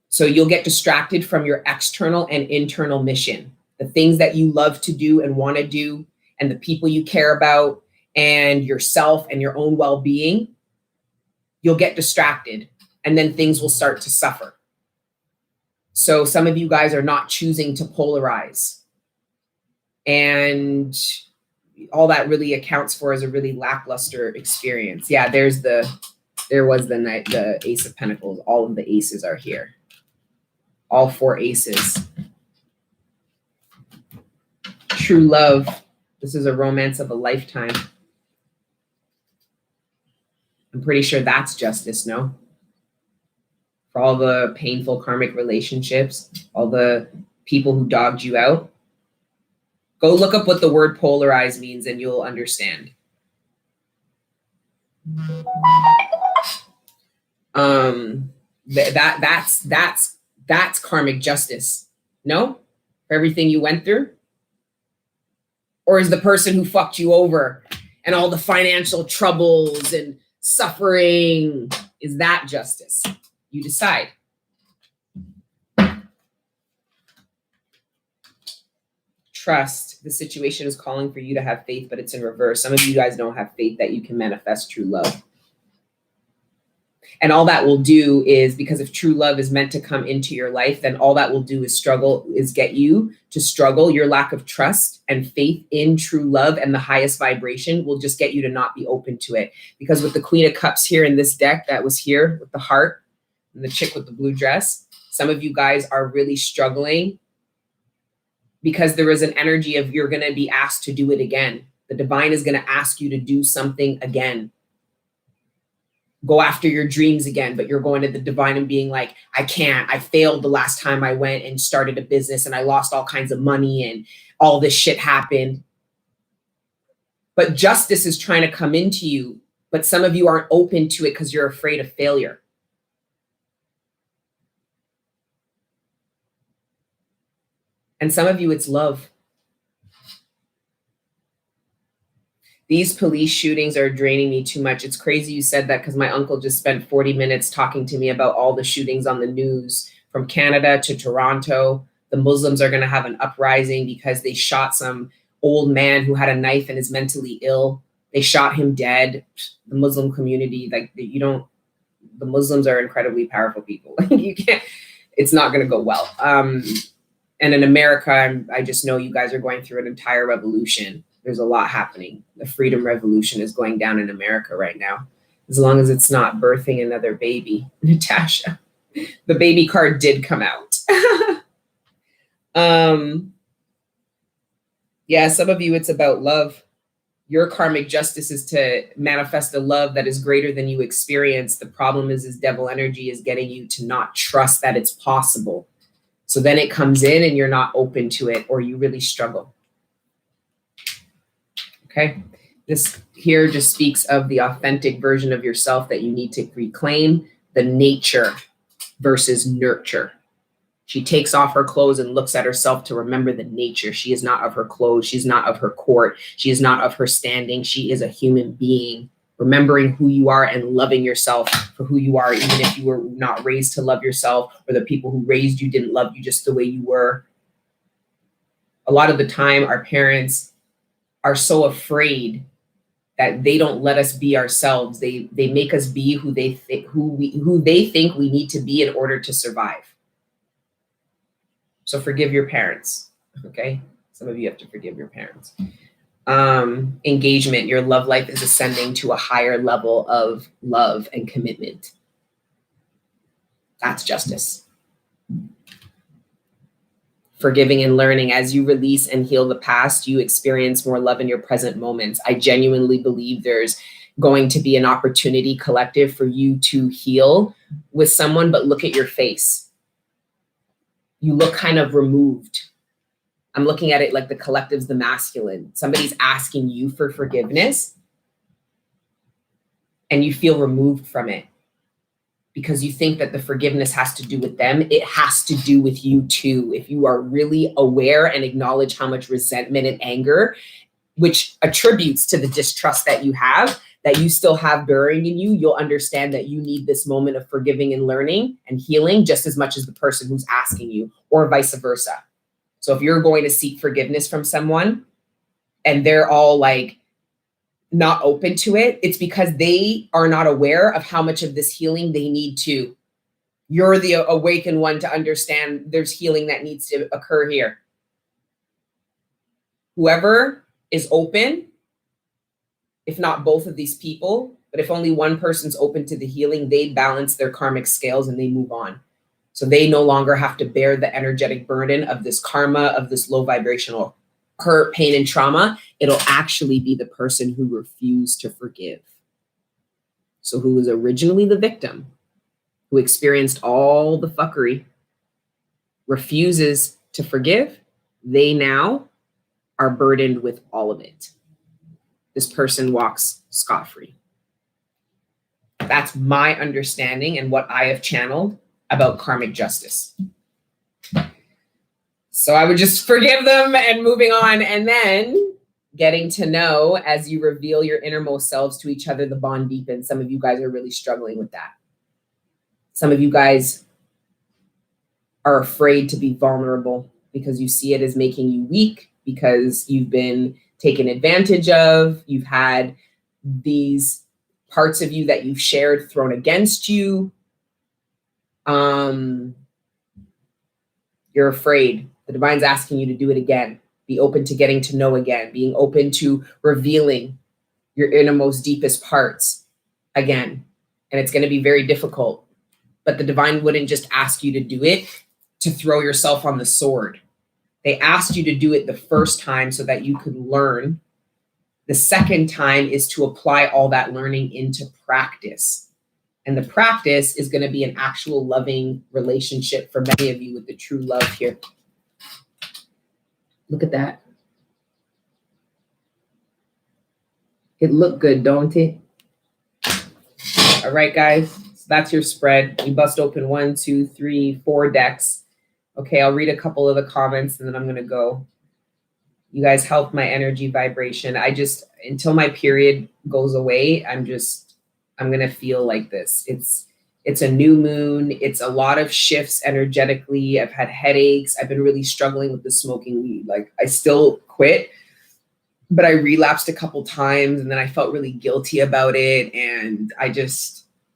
S1: So you'll get distracted from your external and internal mission, the things that you love to do and want to do, and the people you care about, and yourself and your own well-being. You'll get distracted, and then things will start to suffer. So some of you guys are not choosing to polarize. And all that really accounts for is a really lackluster experience. Yeah, there was the Ace of Pentacles. All of the aces are here. All 4 aces. True love. This is a romance of a lifetime. I'm pretty sure that's justice, no? For all the painful karmic relationships, all the people who dogged you out. Go look up what the word polarize means and you'll understand. That's karmic justice. No? For everything you went through? Or is the person who fucked you over and all the financial troubles and suffering, is that justice? You decide. Trust. The situation is calling for you to have faith, but it's in reverse. Some of you guys don't have faith that you can manifest true love. And all that will do is, because if true love is meant to come into your life, then all that will do is get you to struggle. Your lack of trust and faith in true love and the highest vibration will just get you to not be open to it. Because with the Queen of Cups here in this deck that was here with the heart and the chick with the blue dress, some of you guys are really struggling because there is an energy of you're going to be asked to do it again. The divine is going to ask you to do something again. Go after your dreams again, but you're going to the divine and being like, I can't. I failed the last time I went and started a business and I lost all kinds of money and all this shit happened. But justice is trying to come into you, but some of you aren't open to it because you're afraid of failure. And some of you, it's love. These police shootings are draining me too much. It's crazy you said that because my uncle just spent 40 minutes talking to me about all the shootings on the news from Canada to Toronto. The Muslims are going to have an uprising because they shot some old man who had a knife and is mentally ill. They shot him dead. The Muslim community, the Muslims are incredibly powerful people. It's not going to go well. And in America, I just know you guys are going through an entire revolution. There's a lot happening. The freedom revolution is going down in America right now. As long as it's not birthing another baby. Natasha, the baby card did come out. Yeah, some of you, it's about love. Your karmic justice is to manifest a love that is greater than you experience. The problem is devil energy is getting you to not trust that it's possible. So then it comes in and you're not open to it, or you really struggle. Okay, this here just speaks of the authentic version of yourself that you need to reclaim, the nature versus nurture. She takes off her clothes and looks at herself to remember the nature. She is not of her clothes. She's not of her court. She is not of her standing. She is a human being, remembering who you are and loving yourself for who you are, even if you were not raised to love yourself, or the people who raised you didn't love you just the way you were. A lot of the time, our parents are so afraid that they don't let us be ourselves. They make us be who they think we need to be in order to survive. So forgive your parents, okay? Some of you have to forgive your parents. Engagement, your love life is ascending to a higher level of love and commitment. That's justice. Forgiving and learning. As you release and heal the past, you experience more love in your present moments. I genuinely believe there's going to be an opportunity collective for you to heal with someone, but look at your face. You look kind of removed. I'm looking at it like the collective's the masculine. Somebody's asking you for forgiveness and you feel removed from it because you think that the forgiveness has to do with them. It has to do with you too. If you are really aware and acknowledge how much resentment and anger, which attributes to the distrust that you have, that you still have burrowing in you, you'll understand that you need this moment of forgiving and learning and healing just as much as the person who's asking you, or vice versa. So if you're going to seek forgiveness from someone and they're all like not open to it, it's because they are not aware of how much of this healing they need to. You're the awakened one to understand there's healing that needs to occur here. Whoever is open, if not both of these people, but if only one person's open to the healing, they balance their karmic scales and they move on. So they no longer have to bear the energetic burden of this karma, of this low vibrational hurt, pain, and trauma. It'll actually be the person who refused to forgive. So who was originally the victim, who experienced all the fuckery, refuses to forgive, they now are burdened with all of it. This person walks scot-free. That's my understanding and what I have channeled about karmic justice. So I would just forgive them and moving on, and then getting to know as you reveal your innermost selves to each other, the bond deepens. Some of you guys are really struggling with that. Some of you guys are afraid to be vulnerable because you see it as making you weak, because you've been taken advantage of. You've had these parts of you that you've shared thrown against you. You're afraid. The divine's asking you to do it again. Be open to getting to know again, being open to revealing your innermost, deepest parts again. And it's going to be very difficult, but the divine wouldn't just ask you to do it to throw yourself on the sword. They asked you to do it the first time so that you could learn. The second time is to apply all that learning into practice. And the practice is going to be an actual loving relationship for many of you with the true love here. Look at that. It looked good, don't it? All right, guys. So that's your spread. You bust open 1, 2, 3, 4 decks. Okay, I'll read a couple of the comments and then I'm going to go. You guys help my energy vibration. Until my period goes away, I'm going to feel like this. It's a new moon. It's a lot of shifts energetically. I've had headaches. I've been really struggling with the smoking weed. Like, I still quit, but I relapsed a couple times and then I felt really guilty about it. And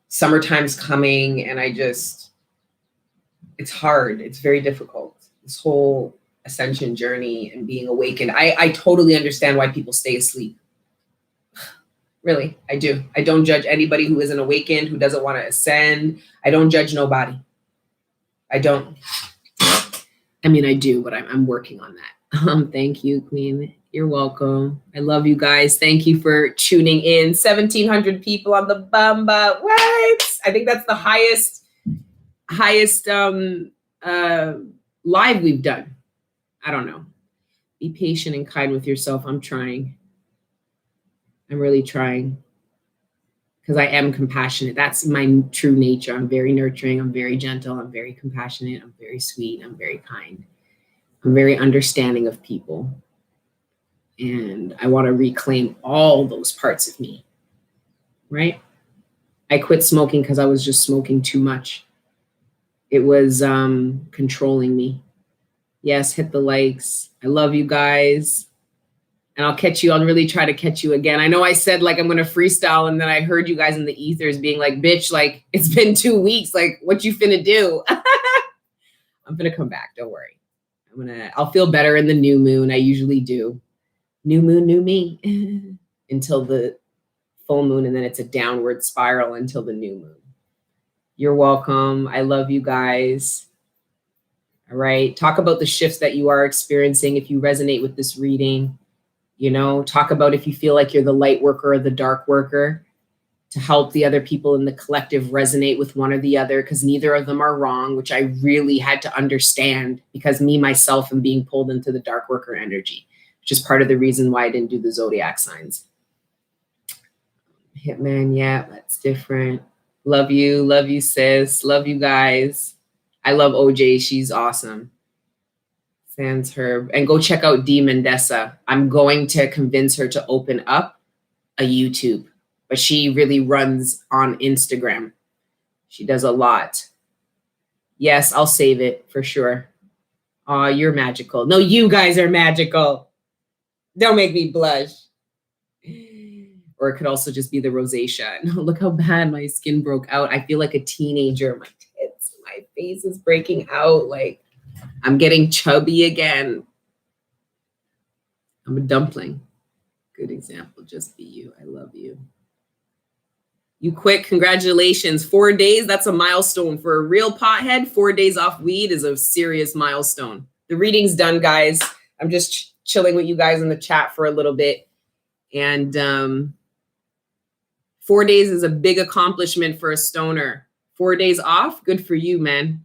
S1: summertime's coming and it's hard. It's very difficult. This whole ascension journey and being awakened. I totally understand why people stay asleep. Really, I do. I don't judge anybody who isn't awakened, who doesn't want to ascend. I don't judge nobody. I don't. I mean, I do, but I'm working on that. Thank you, Queen. You're welcome. I love you guys. Thank you for tuning in. 1,700 people on the Bamba. What? I think that's the highest live we've done. I don't know. Be patient and kind with yourself. I'm trying. I'm really trying, because I am compassionate. That's my true nature. I'm very nurturing. I'm very gentle. I'm very compassionate. I'm very sweet. I'm very kind. I'm very understanding of people. And I want to reclaim all those parts of me, right? I quit smoking because I was just smoking too much. It was controlling me. Yes, hit the likes. I love you guys. And I'll really try to catch you again. I know I said like I'm going to freestyle, and then I heard you guys in the ethers being like, bitch, like it's been 2 weeks. Like, what you finna do? I'm going to come back. Don't worry. I'll feel better in the new moon. I usually do. New moon, new me. Until the full moon. And then it's a downward spiral until the new moon. You're welcome. I love you guys. All right. Talk about the shifts that you are experiencing if you resonate with this reading. You know, talk about if you feel like you're the light worker or the dark worker. to help the other people in the collective resonate with one or the other, because neither of them are wrong, which I really had to understand, because me, myself, am being pulled into the dark worker energy, which is part of the reason why I didn't do the zodiac signs. Hitman, yeah, that's different. Love you, sis. Love you guys. I love OJ. She's awesome. Sans Herb. And go check out D. Mendesa. I'm going to convince her to open up a YouTube, but she really runs on Instagram. She does a lot. Yes, I'll save it for sure. Oh, you're magical. No, you guys are magical. Don't make me blush. Or it could also just be the rosacea. No, look how bad my skin broke out. I feel like a teenager. My tits, my face is breaking out. Like, I'm getting chubby again. I'm a dumpling. Good example. Just be you. I love you. You quit. Congratulations. 4 days. That's a milestone for a real pothead. 4 days off weed is a serious milestone. The reading's done, guys. I'm just chilling with you guys in the chat for a little bit. And 4 days is a big accomplishment for a stoner. 4 days off. Good for you, man.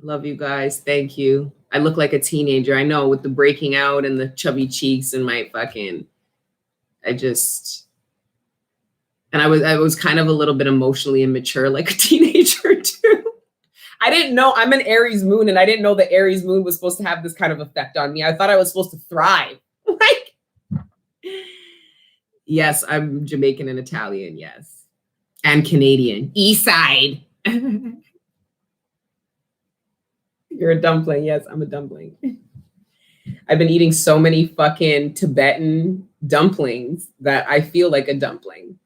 S1: Love you guys. Thank you. I look like a teenager. I know, with the breaking out and the chubby cheeks and my fucking, and I was kind of a little bit emotionally immature, like a teenager too. I didn't know, I'm an Aries moon, and I didn't know the Aries moon was supposed to have this kind of effect on me. I thought I was supposed to thrive. Like, yes, I'm Jamaican and Italian, yes. And Canadian. East side. You're a dumpling. Yes, I'm a dumpling. I've been eating so many fucking Tibetan dumplings that I feel like a dumpling.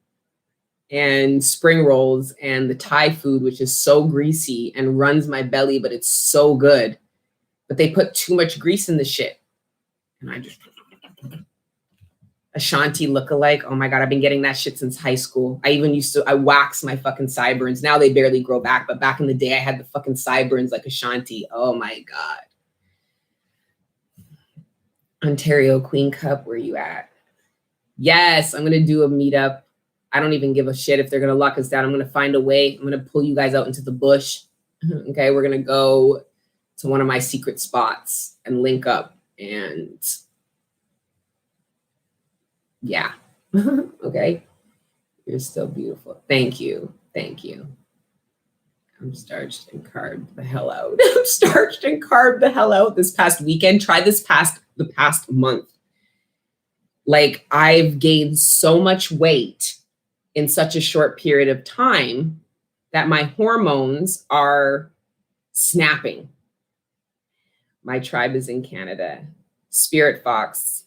S1: And spring rolls and the Thai food, which is so greasy and runs my belly, but it's so good. But they put too much grease in the shit. And I just... Ashanti lookalike. Oh my God, I've been getting that shit since high school. I wax my fucking sideburns. Now they barely grow back, but back in the day I had the fucking sideburns like Ashanti. Oh my God. Ontario Queen Cup, where you at? Yes, I'm gonna do a meetup. I don't even give a shit if they're gonna lock us down. I'm gonna find a way. I'm gonna pull you guys out into the bush. Okay, we're gonna go to one of my secret spots and link up, and yeah. Okay. You're still beautiful. Thank you. Thank you. I'm starched and carved the hell out. I'm starched and carved the hell out this past weekend. Try the past month. Like, I've gained so much weight in such a short period of time that my hormones are snapping. My tribe is in Canada. Spirit Fox.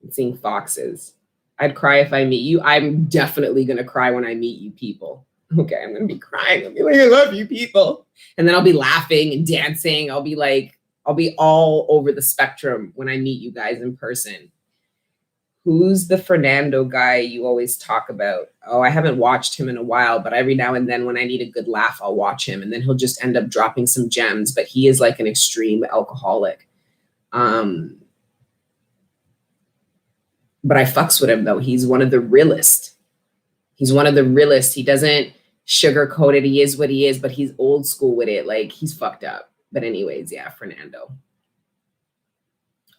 S1: I'm seeing foxes. I'd cry if I meet you. I'm definitely going to cry when I meet you people. Okay, I'm going to be crying. I'll be like, I love you people. And then I'll be laughing and dancing. I'll be all over the spectrum when I meet you guys in person. Who's the Fernando guy you always talk about? Oh, I haven't watched him in a while, but every now and then when I need a good laugh, I'll watch him. And then he'll just end up dropping some gems, but he is like an extreme alcoholic. But I fucks with him though. He's one of the realest. He doesn't sugarcoat it. He is what he is, but he's old school with it. Like, he's fucked up. But anyways, yeah, Fernando.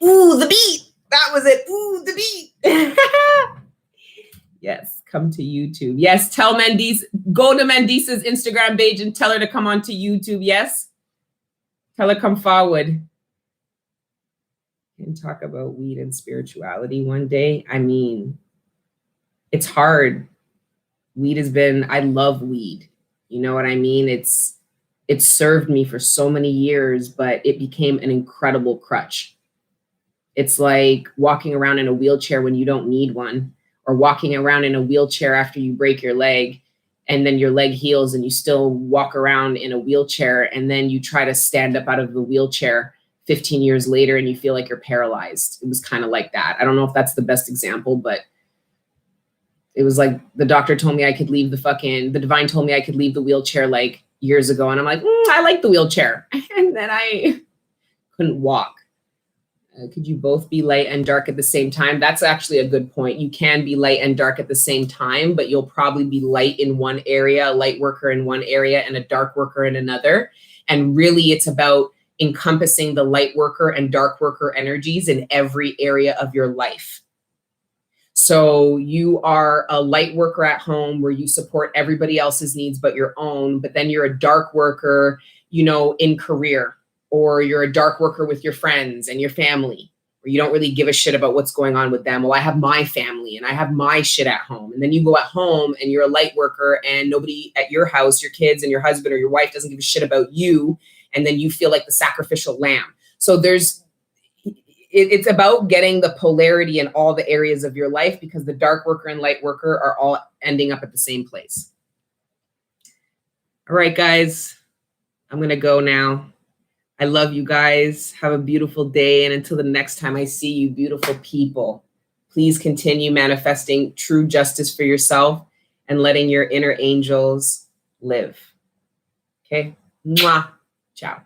S1: Ooh, the beat. That was it. Ooh, the beat. Yes, come to YouTube. Yes, tell Mendice, go to Mendice's Instagram page and tell her to come onto YouTube. Yes. Tell her come forward. And talk about weed and spirituality one day. I mean, it's hard. I love weed. You know what I mean? It's served me for so many years, but it became an incredible crutch. It's like walking around in a wheelchair when you don't need one, or walking around in a wheelchair after you break your leg and then your leg heals and you still walk around in a wheelchair, and then you try to stand up out of the wheelchair 15 years later and you feel like you're paralyzed. It was kind of like that. I don't know if that's the best example, but it was like the doctor told me I could leave the divine told me I could leave the wheelchair like years ago. And I'm like, I like the wheelchair. And then I couldn't walk. Could you both be light and dark at the same time? That's actually a good point. You can be light and dark at the same time, but you'll probably be light in one area, a light worker in one area, and a dark worker in another. And really, it's about encompassing the light worker and dark worker energies in every area of your life. So you are a light worker at home where you support everybody else's needs but your own, but then you're a dark worker, you know, in career, or you're a dark worker with your friends and your family, where you don't really give a shit about what's going on with them. Well, I have my family and I have my shit at home. And then you go at home and you're a light worker and nobody at your house, your kids and your husband or your wife doesn't give a shit about you. And then you feel like the sacrificial lamb. So it's about getting the polarity in all the areas of your life, because the dark worker and light worker are all ending up at the same place. All right, guys, I'm going to go now. I love you guys. Have a beautiful day. And until the next time I see you, beautiful people, please continue manifesting true justice for yourself and letting your inner angels live. Okay? Mwah. Ciao.